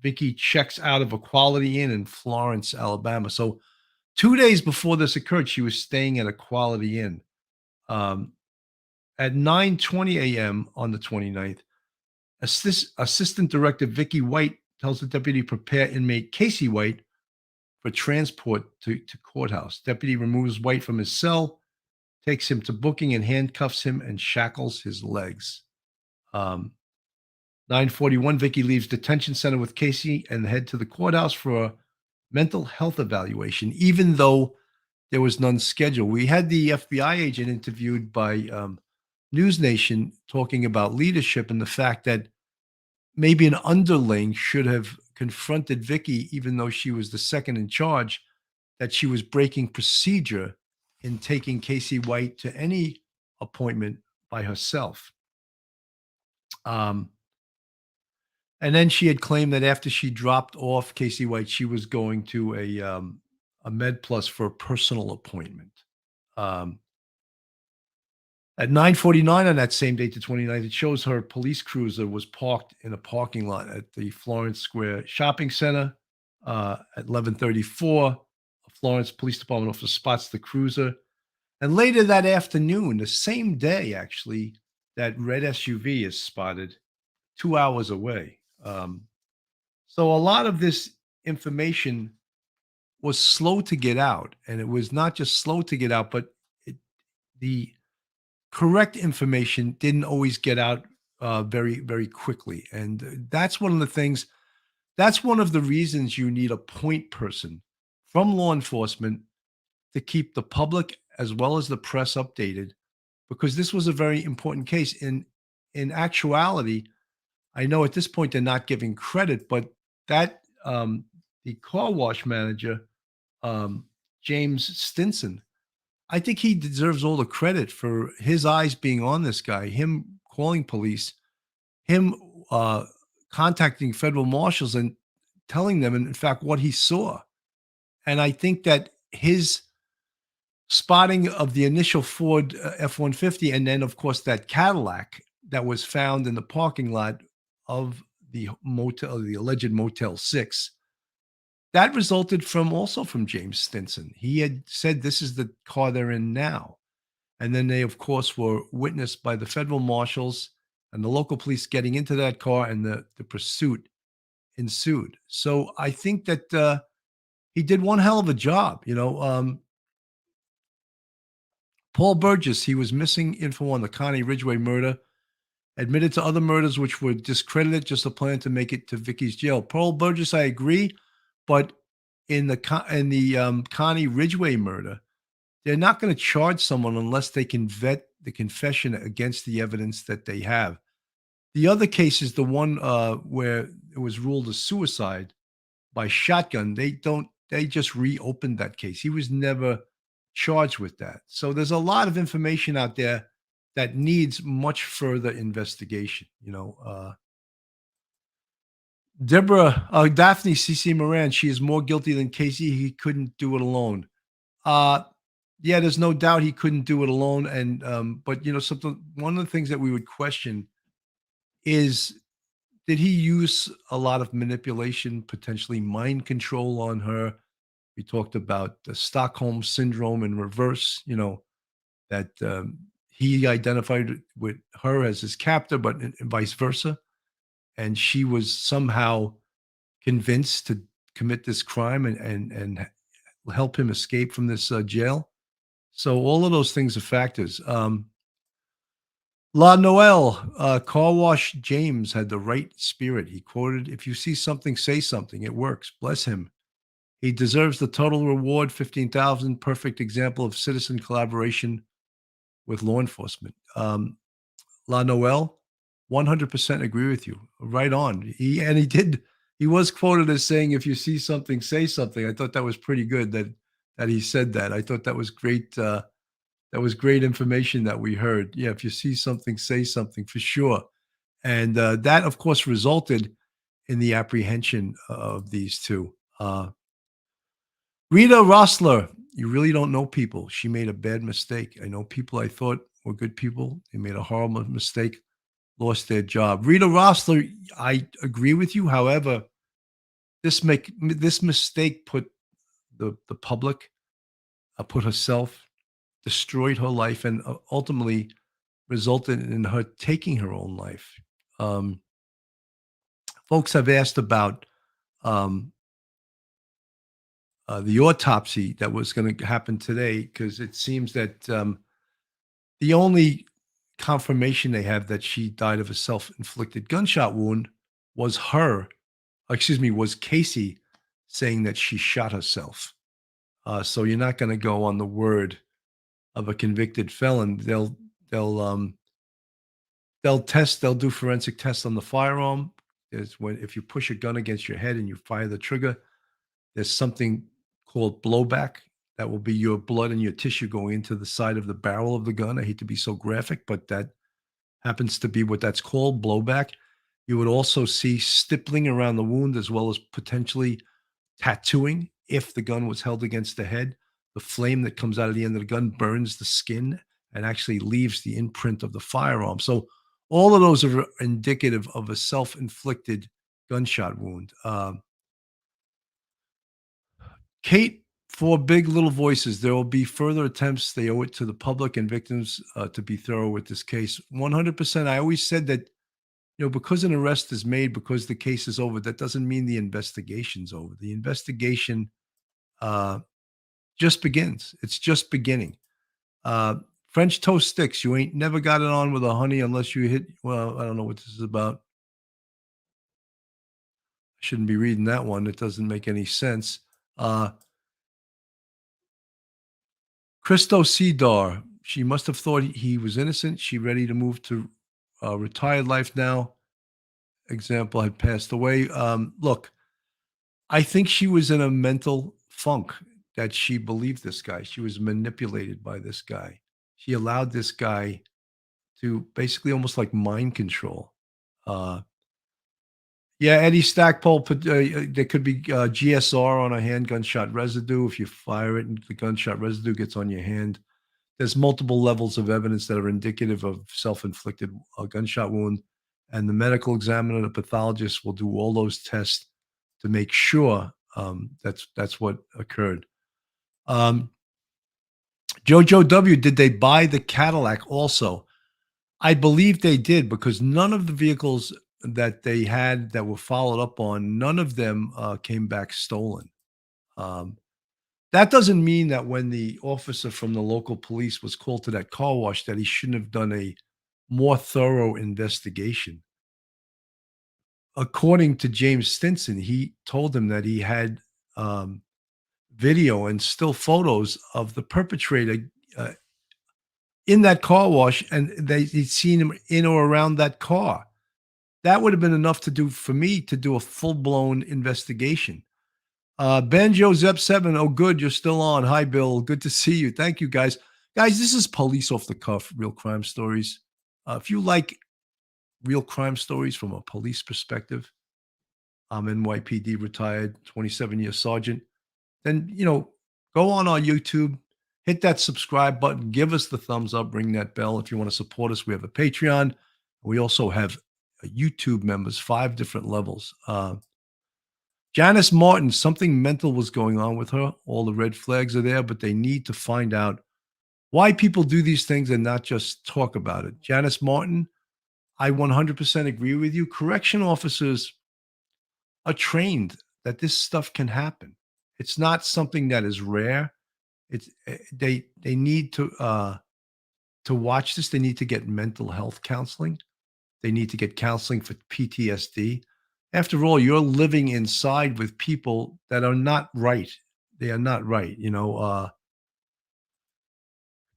Vicky checks out of a Quality Inn in Florence, Alabama. So 2 days before this occurred, she was staying at a Quality Inn. At 9:20 a.m. on the 29th, Assistant Director Vicky White tells the deputy to prepare inmate Casey White for transport to courthouse. Deputy removes White from his cell, takes him to booking and handcuffs him and shackles his legs. 9:41, Vicky leaves detention center with Casey and head to the courthouse for a mental health evaluation, even though there was none scheduled. We had the FBI agent interviewed by News Nation talking about leadership and the fact that maybe an underling should have confronted Vicky, even though she was the second in charge, that she was breaking procedure in taking Casey White to any appointment by herself. And then she had claimed that after she dropped off Casey White, she was going to a Med Plus for a personal appointment. At 9:49 on that same date, the 29th, it shows her police cruiser was parked in a parking lot at the Florence Square Shopping Center. At 11:34, a Florence Police Department officer spots the cruiser. And later that afternoon, the same day, actually, that red SUV is spotted 2 hours away. So a lot of this information was slow to get out. And it was not just slow to get out, but the correct information didn't always get out very, very quickly. And that's one of the things, that's one of the reasons you need a point person from law enforcement to keep the public as well as the press updated, because this was a very important case. In actuality, I know at this point they're not giving credit, but that the car wash manager, James Stinson, I think he deserves all the credit for his eyes being on this guy, him calling police, him contacting federal marshals and telling them, in fact, what he saw. And I think that his spotting of the initial Ford F-150 and then, of course, that Cadillac that was found in the parking lot of the motel, the alleged Motel 6, that resulted also from James Stinson. He had said, this is the car they're in now. And then they, of course, were witnessed by the federal marshals and the local police getting into that car, and the pursuit ensued. So I think that he did one hell of a job. Paul Burgess, he was missing info on the Connie Ridgway murder, admitted to other murders which were discredited, just a plan to make it to Vicky's jail. Paul Burgess, I agree. But in the Connie Ridgway murder, they're not going to charge someone unless they can vet the confession against the evidence that they have. The other case is the one where it was ruled a suicide by shotgun. They just reopened that case. He was never charged with that. So there's a lot of information out there that needs much further investigation. Daphne C.C. Moran, she is more guilty than Casey. He couldn't do it alone. Yeah, there's no doubt he couldn't do it alone. And but one of the things that we would question is, did he use a lot of manipulation, potentially mind control on her? We talked about the Stockholm syndrome in reverse, that he identified with her as his captor, but and vice versa. And she was somehow convinced to commit this crime and help him escape from this jail. So all of those things are factors. La Noel, car wash James had the right spirit. He quoted, "If you see something, say something. It works. Bless him." He deserves the total reward, 15,000. Perfect example of citizen collaboration with law enforcement. La Noel, 100% agree with you. Right on. He was quoted as saying, if you see something, say something. I thought that was pretty good that he said that. I thought that was great. That was great information that we heard. Yeah, if you see something, say something for sure. And that, of course, resulted in the apprehension of these two. Rita Rossler, you really don't know people. She made a bad mistake. I know people I thought were good people. They made a horrible mistake, lost their job. Rita Rossler, I agree with you. However, this mistake put the public, put herself, destroyed her life, and ultimately resulted in her taking her own life. Folks have asked about the autopsy that was going to happen today, because it seems that the only confirmation they have that she died of a self-inflicted gunshot wound was was Casey saying that she shot herself. So you're not going to go on the word of a convicted felon. They'll do forensic tests on the firearm. If you push a gun against your head and you fire the trigger, there's something called blowback. That will be your blood and your tissue going into the side of the barrel of the gun. I hate to be so graphic, but that happens to be what that's called, blowback. You would also see stippling around the wound, as well as potentially tattooing if the gun was held against the head. The flame that comes out of the end of the gun burns the skin and actually leaves the imprint of the firearm. So all of those are indicative of a self-inflicted gunshot wound. Kate, for Big Little Voices, there will be further attempts. They owe it to the public and victims to be thorough with this case. 100%. I always said that, because an arrest is made, because the case is over, that doesn't mean the investigation's over. The investigation just begins. It's just beginning. French toast sticks. You ain't never got it on with a honey unless you hit. Well, I don't know what this is about. I shouldn't be reading that one. It doesn't make any sense. Christo Cedar, she must have thought he was innocent. She ready to move to retired life now. Example, had passed away. Look, I think she was in a mental funk that she believed this guy. She was manipulated by this guy. She allowed this guy to basically almost like mind control. Yeah, Eddie Stackpole, there could be GSR on a handgun shot residue. If you fire it and the gunshot residue gets on your hand, there's multiple levels of evidence that are indicative of self-inflicted gunshot wound. And the medical examiner, the pathologist, will do all those tests to make sure that's what occurred. Jojo W, did they buy the Cadillac also? I believe they did, because none of the vehicles that they had that were followed up on, none of them came back stolen. That doesn't mean that when the officer from the local police was called to that car wash that he shouldn't have done a more thorough investigation. According to James Stinson, he told him that he had video and still photos of the perpetrator in that car wash, and he'd seen him in or around that car. That would have been enough for me to do a full-blown investigation. Banjo Zep 7, oh good, you're still on. Hi, Bill. Good to see you. Thank you, guys. Guys, this is Police Off the Cuff, real crime stories. If you like real crime stories from a police perspective, I'm NYPD retired, 27-year sergeant, then, go on our YouTube, hit that subscribe button, give us the thumbs up, ring that bell. If you want to support us, we have a Patreon. We also have YouTube members, 5 different levels. Janice Martin, something mental was going on with her. All the red flags are there, but they need to find out why people do these things and not just talk about it. Janice Martin, I 100% agree with you. Correction officers are trained that this stuff can happen. It's not something that is rare. They need to watch this. They need to get mental health counseling. They need to get counseling for PTSD. After all, you're living inside with people that are not right. They are not right.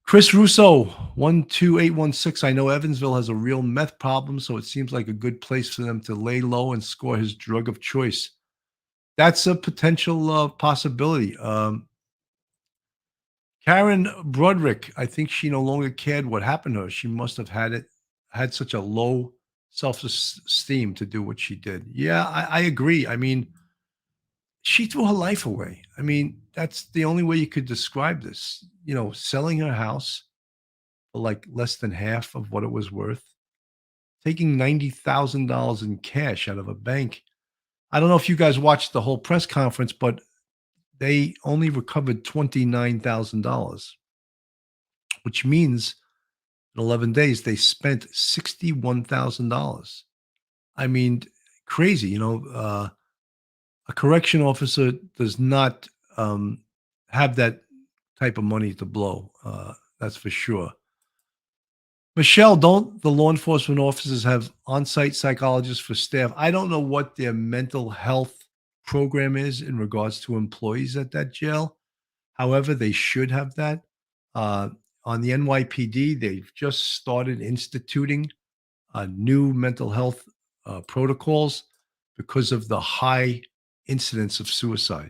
Chris Russo, 12816. I know Evansville has a real meth problem, so it seems like a good place for them to lay low and score his drug of choice. That's a potential possibility. Karen Broderick, I think she no longer cared what happened to her. She must have had such a low self-esteem to do what she did. Yeah, I agree. I mean, she threw her life away. I mean, that's the only way you could describe this. Selling her house for like less than half of what it was worth, taking $90,000 in cash out of a bank. I don't know if you guys watched the whole press conference, but they only recovered $29,000, which means in 11 days they spent $61,000. I mean, crazy. A correction officer does not have that type of money to blow. That's for sure. Michelle, don't the law enforcement officers have on-site psychologists for staff? I don't know what their mental health program is in regards to employees at that jail. However, they should have that. On the NYPD, they've just started instituting new mental health protocols because of the high incidence of suicide.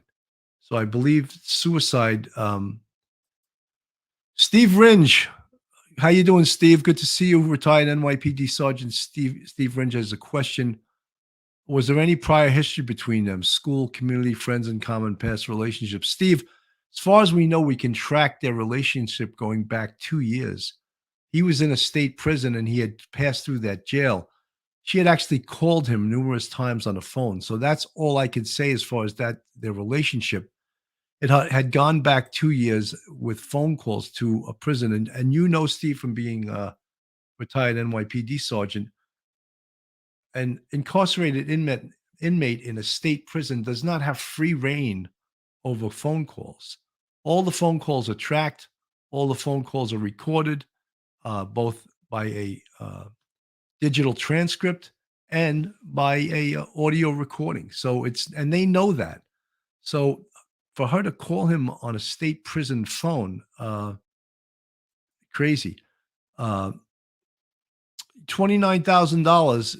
So I believe suicide. Steve Ringe, how you doing, Steve? Good to see you. Retired NYPD Sergeant Steve Ringe has a question. Was there any prior history between them? School, community, friends, and common past relationships? Steve, as far as we know, we can track their relationship going back 2 years. He was in a state prison and he had passed through that jail. She had actually called him numerous times on the phone. So that's all I can say as far as their relationship. It had gone back 2 years with phone calls to a prison. And Steve, from being a retired NYPD sergeant, an incarcerated inmate in a state prison does not have free reign over phone calls. All the phone calls are tracked. All the phone calls are recorded, both by a digital transcript and by a audio recording. So and they know that. So for her to call him on a state prison phone, crazy. $29,000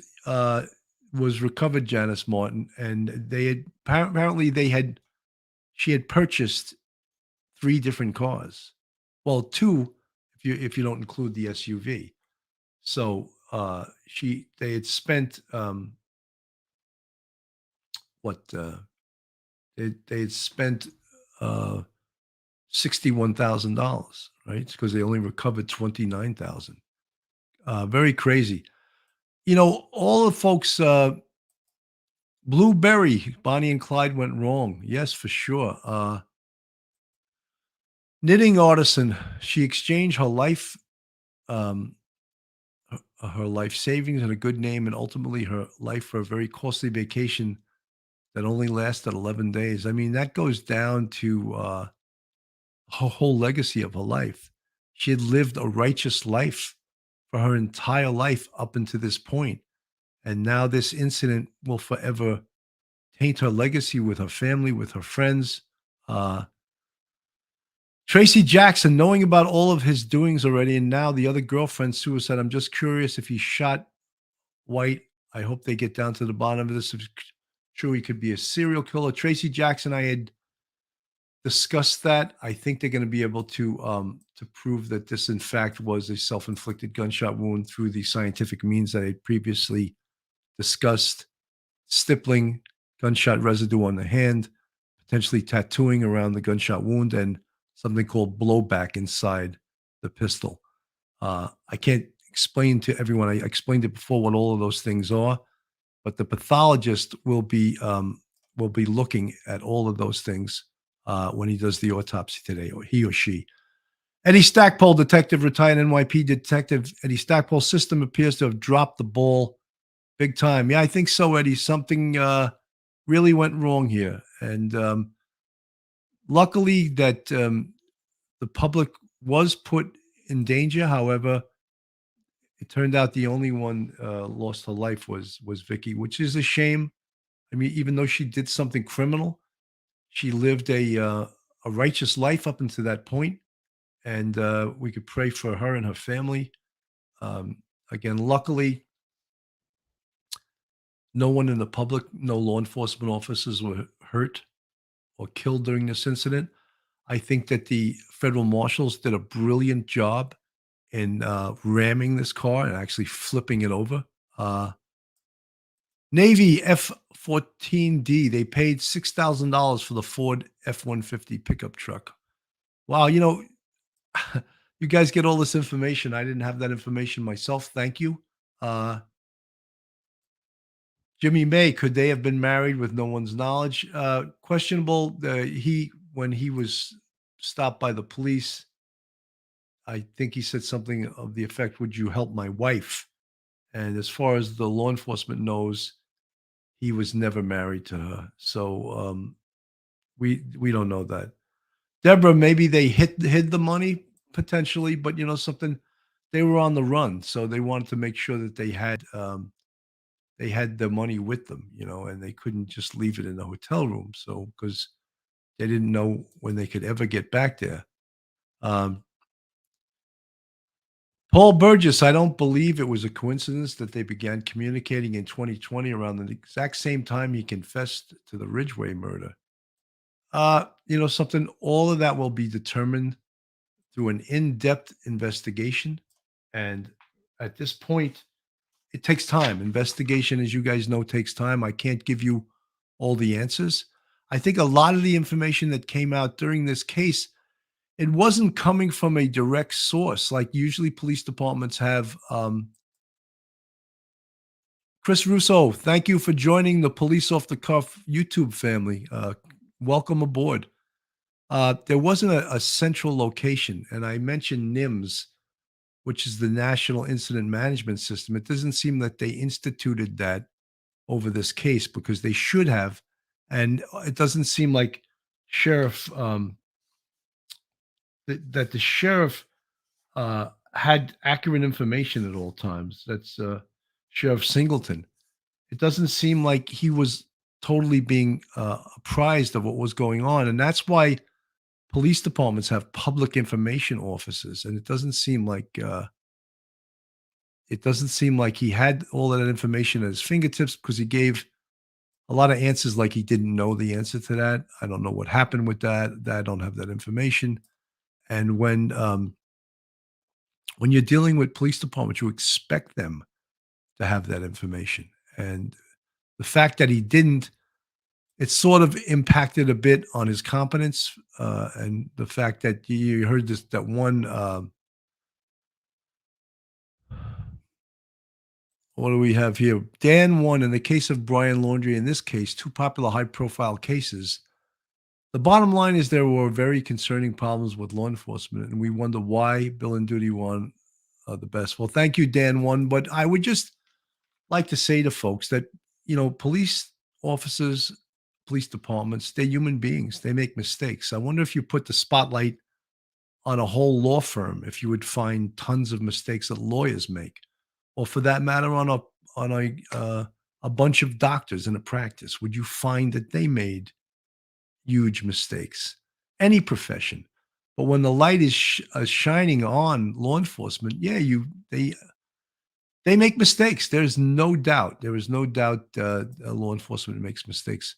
was recovered, Janice Martin, and she had purchased 3 different cars. Well, 2 if you don't include the SUV. So they had spent they had spent $61,000, right? Because they only recovered 29,000. Very crazy. All the folks. Blueberry, Bonnie and Clyde went wrong. Yes, for sure. Knitting artisan, she exchanged her life, her life savings and a good name, and ultimately her life for a very costly vacation that only lasted 11 days. I mean, that goes down to her whole legacy of her life. She had lived a righteous life for her entire life up until this point. And now this incident will forever taint her legacy with her family, with her friends. Tracy Jackson, knowing about all of his doings already, and now the other girlfriend's suicide, I'm just curious if he shot White. I hope they get down to the bottom of this. If it's true, he could be a serial killer. Tracy Jackson, I had discussed that. I think they're going to be able to prove that this, in fact, was a self-inflicted gunshot wound through the scientific means that I previously discussed: stippling, gunshot residue on the hand, potentially tattooing around the gunshot wound, and something called blowback inside the pistol. I can't explain to everyone. I explained it before what all of those things are, but the pathologist will be looking at all of those things when he does the autopsy today, or he or she. Eddie Stackpole, detective, retired NYPD detective. Eddie Stackpole, system appears to have dropped the ball big time. Yeah, I think so, Eddie. Something really went wrong here. And luckily that the public was put in danger. However, it turned out the only one lost her life was Vicky, which is a shame. I mean, even though she did something criminal, she lived a righteous life up until that point, and we could pray for her and her family. Um, Again, luckily, no one in the public, no law enforcement officers were hurt or killed during this incident. I think that the federal marshals did a brilliant job in ramming this car and actually flipping it over. Navy F-14D, they paid $6,000 for the Ford F-150 pickup truck. Wow, you guys get all this information. I didn't have that information myself. Thank you. Jimmy May, could they have been married with no one's knowledge? Questionable. When he was stopped by the police, I think he said something of the effect, "Would you help my wife?" And as far as the law enforcement knows, he was never married to her. So we don't know that. Deborah, maybe they hid the money potentially, but something, they were on the run, so they wanted to make sure that they had the money with them, and they couldn't just leave it in the hotel room. So because they didn't know when they could ever get back there. Paul Burgess, I don't believe it was a coincidence that they began communicating in 2020 around the exact same time he confessed to the Ridgeway murder. Something, all of that will be determined through an in-depth investigation. And at this point, it takes time. Investigation, as you guys know, takes time. I can't give you all the answers. I think a lot of the information that came out during this case, it wasn't coming from a direct source like usually police departments have. Chris Russo, thank you for joining the Police Off the Cuff YouTube family. Welcome aboard. There wasn't a central location, and I mentioned NIMS, which is the National Incident Management System. It doesn't seem that they instituted that over this case because they should have, and it doesn't seem like Sheriff that the sheriff had accurate information at all times. That's Sheriff Singleton. It doesn't seem like he was totally being apprised of what was going on, and that's why police departments have public information offices. And it doesn't seem like he had all that information at his fingertips, because he gave a lot of answers like he didn't know the answer to that. I don't know what happened with that. I don't have that information. And when you're dealing with police departments, you expect them to have that information. And the fact that he didn't, it sort of impacted a bit on his competence. And the fact that you heard that one, what do we have here? Dan won in the case of Brian Laundrie. In this case, two popular high-profile cases. The bottom line is there were very concerning problems with law enforcement, and we wonder why Bill and Duty won the best. Well, thank you, Dan won. But I would just like to say to folks that, police officers, police departments, they're human beings. They make mistakes. I wonder if you put the spotlight on a whole law firm, if you would find tons of mistakes that lawyers make, or for that matter, on a bunch of doctors in a practice. Would you find that they made huge mistakes? Any profession. But when the light is shining on law enforcement, yeah, they make mistakes. There's no doubt. There is no doubt law enforcement makes mistakes.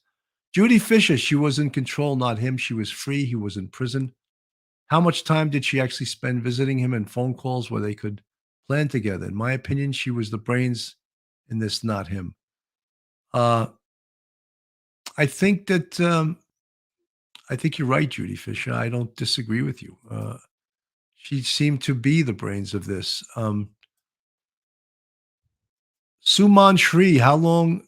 Judy Fisher, she was in control, not him. She was free. He was in prison. How much time did she actually spend visiting him and phone calls where they could plan together? In my opinion, she was the brains in this, not him. I think that I think you're right, Judy Fisher. I don't disagree with you. She seemed to be the brains of this. Suman Shri, how long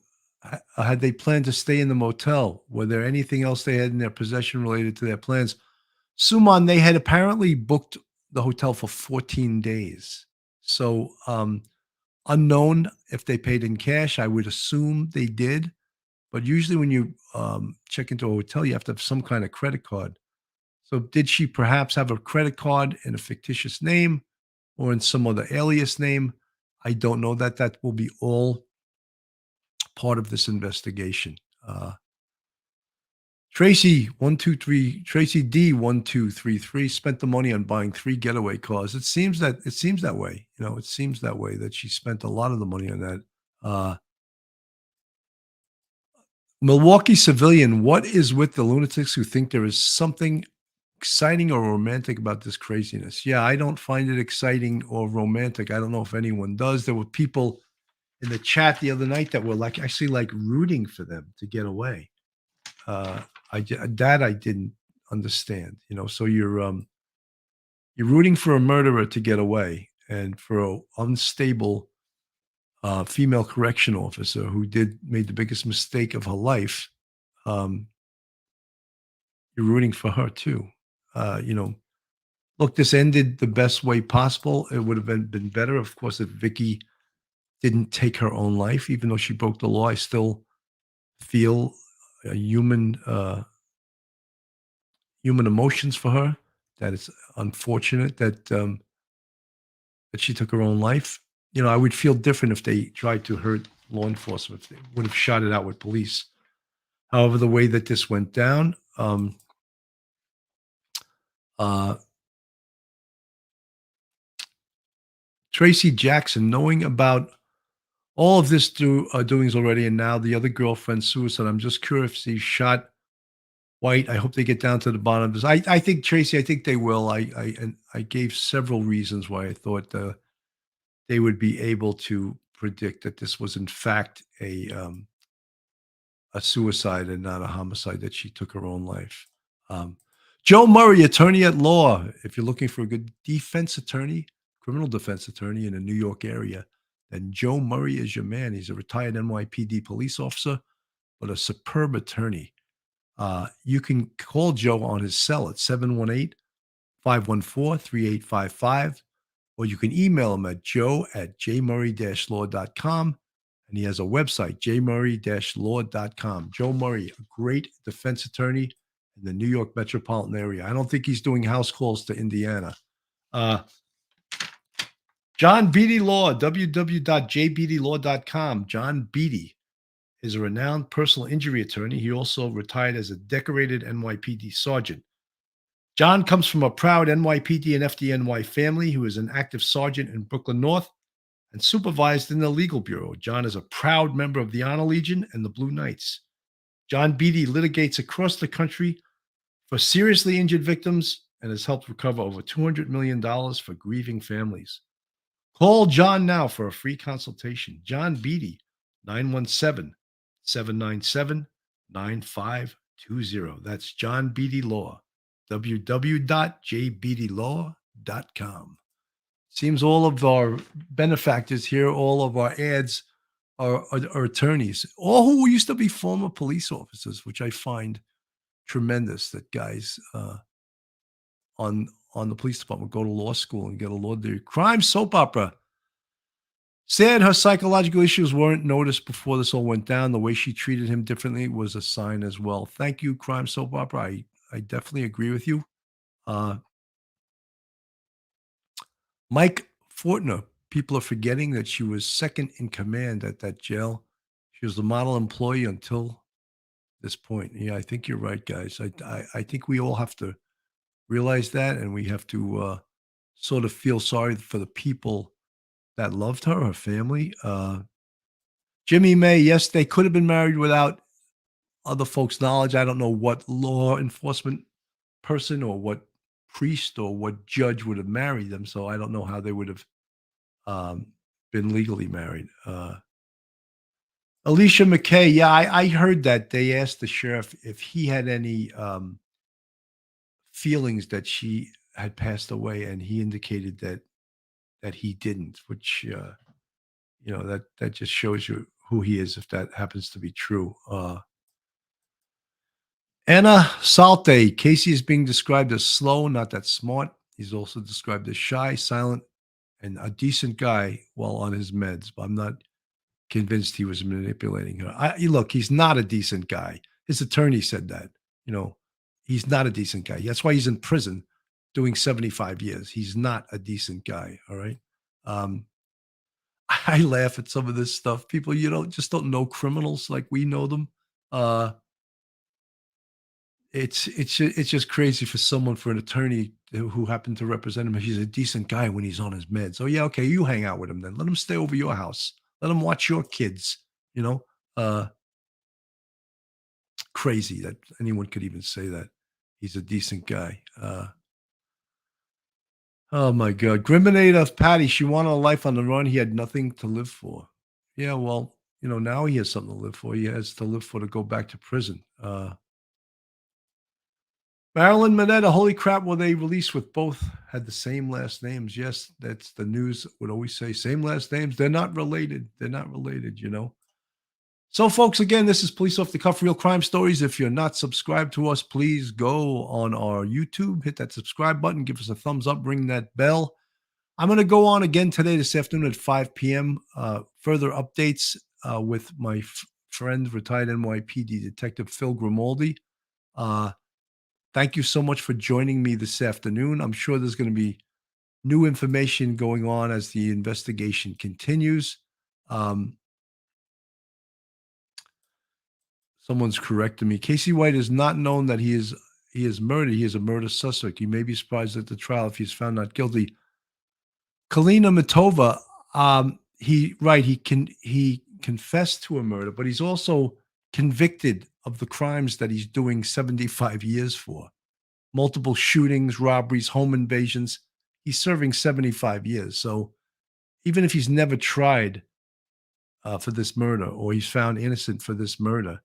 had they planned to stay in the motel? Were there anything else they had in their possession related to their plans? Suman, they had apparently booked the hotel for 14 days. So unknown if they paid in cash. I would assume they did. But usually when you check into a hotel, you have to have some kind of credit card. So did she perhaps have a credit card in a fictitious name or in some other alias name? I don't know that. That will be all part of this investigation. Tracy 123 Tracy D 1233 spent the money on buying 3 getaway cars. It seems that way. It seems that way, that she spent a lot of the money on that. Milwaukee civilian, what is with the lunatics who think there is something exciting or romantic about this craziness? Yeah, I don't find it exciting or romantic. I don't know if anyone does. There were people in the chat the other night that were actually rooting for them to get away. I didn't understand. So you're rooting for a murderer to get away, and for an unstable female correction officer who made the biggest mistake of her life. You're rooting for her too. Look, this ended the best way possible. It would have been better, of course, if Vicky didn't take her own life, even though she broke the law. I still feel human emotions for her. That it's unfortunate that she took her own life. I would feel different if they tried to hurt law enforcement. If they would have shot it out with police. However, the way that this went down, Tracy Jackson, knowing about all of this doings already, and now the other girlfriend's suicide, I'm just curious if he shot White. I hope they get down to the bottom of this. I think, Tracy, I think they will. I gave several reasons why I thought they would be able to predict that this was in fact a suicide and not a homicide, that she took her own life. Joe Murray, attorney at law. If you're looking for a good criminal defense attorney in the New York area, then Joe Murray is your man. He's a retired NYPD police officer, but a superb attorney. You can call Joe on his cell at 718-514-3855, or you can email him at joe@jmurray-law.com. And he has a website, jmurray-law.com. Joe Murray, a great defense attorney in the New York metropolitan area. I don't think he's doing house calls to Indiana. John Beatty Law, www.jbeattylaw.com. John Beatty is a renowned personal injury attorney. He also retired as a decorated NYPD sergeant. John comes from a proud NYPD and FDNY family who is an active sergeant in Brooklyn North and supervised in the legal bureau. John is a proud member of the Honor Legion and the Blue Knights. John Beatty litigates across the country for seriously injured victims and has helped recover over $200 million for grieving families. Call John now for a free consultation. John Beatty, 917-797-9520. That's John Beatty Law, www.jbeattylaw.com. Seems all of our benefactors here, all of our ads are attorneys, all who used to be former police officers, which I find tremendous, that guys on the police department go to law school and get a law degree. Crime soap opera. Said her psychological issues weren't noticed before this all went down. The way she treated him differently was a sign as well. Thank you, crime soap opera. I definitely agree with you. Mike Fortner. People are forgetting that she was second in command at that jail. She was the model employee until this point. Yeah, I think you're right, guys. I think we all have to realize that, and we have to sort of feel sorry for the people that loved her family. Jimmy May, yes, they could have been married without other folks' knowledge. I don't know what law enforcement person or what priest or what judge would have married them, so I don't know how they would have been legally married. Alicia McKay, yeah, I heard that they asked the sheriff if he had any feelings that she had passed away, and he indicated that he didn't, which that just shows you who he is if that happens to be true. Anna Salte, Casey is being described as slow, not that smart. He's also described as shy, silent, and a decent guy while on his meds, but I'm not convinced he was manipulating her. Look, he's not a decent guy. His attorney said that. He's not a decent guy. That's why he's in prison doing 75 years. He's not a decent guy. All right. I laugh at some of this stuff. People, just don't know criminals like we know them. It's just crazy for an attorney who happened to represent him. He's a decent guy when he's on his meds. Oh yeah, okay, you hang out with him then. Let him stay over your house. Let him watch your kids. You know, crazy that anyone could even say that. He's a decent guy. Oh my God, Griminator of Patty. She wanted a life on the run. He had nothing to live for. Yeah, well, now he has something to live for. He has to live for to go back to prison. Marilyn Manetta, holy crap, were they released with both had the same last names? Yes, that's the news would always say same last names. They're not related. They're not related, So, folks, again, this is Police Off the Cuff Real Crime Stories. If you're not subscribed to us, please go on our YouTube, hit that subscribe button, give us a thumbs up, ring that bell. I'm going to go on again this afternoon at 5 p.m. Further updates with my friend, retired NYPD Detective Phil Grimaldi. Thank you so much for joining me this afternoon. I'm sure there's going to be new information going on as the investigation continues. Someone's correcting me. Casey White is not known that he is murdered. He is a murder suspect. You may be surprised at the trial if he's found not guilty. Kalina Matova, he confessed to a murder, but he's also convicted of the crimes that he's doing 75 years for. Multiple shootings, robberies, home invasions. He's serving 75 years. So even if he's never tried for this murder, or he's found innocent for this murder,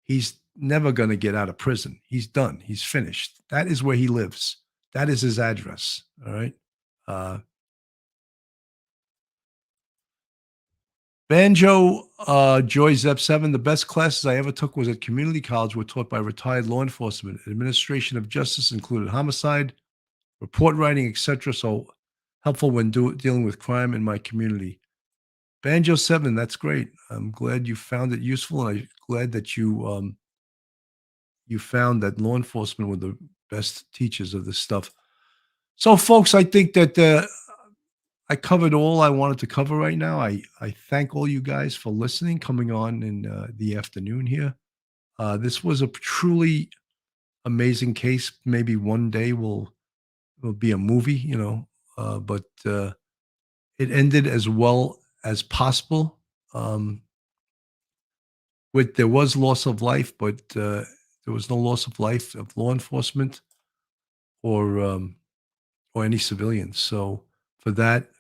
he's never going to get out of prison. He's done. He's finished. That is where he lives. That is his address. All right. Banjo Joy Zep 7. The best classes I ever took was at community college, were taught by retired law enforcement. Administration of justice included homicide, report writing, etc. So helpful when dealing with crime in my community. Banjo 7, that's great. I'm glad you found it useful, and I'm glad that you found that law enforcement were the best teachers of this stuff. So, folks, I think that I covered all I wanted to cover right now. I thank all you guys for listening, coming on in the afternoon here. This was a truly amazing case. Maybe one day will be a movie, but it ended as well as possible. There was loss of life, but there was no loss of life of law enforcement or any civilians. So for that,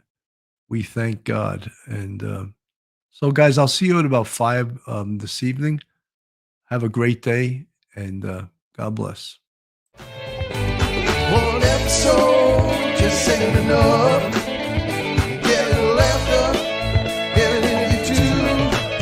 we thank God. And so, guys, I'll see you at about 5 this evening. Have a great day, and God bless. One episode just ain't enough.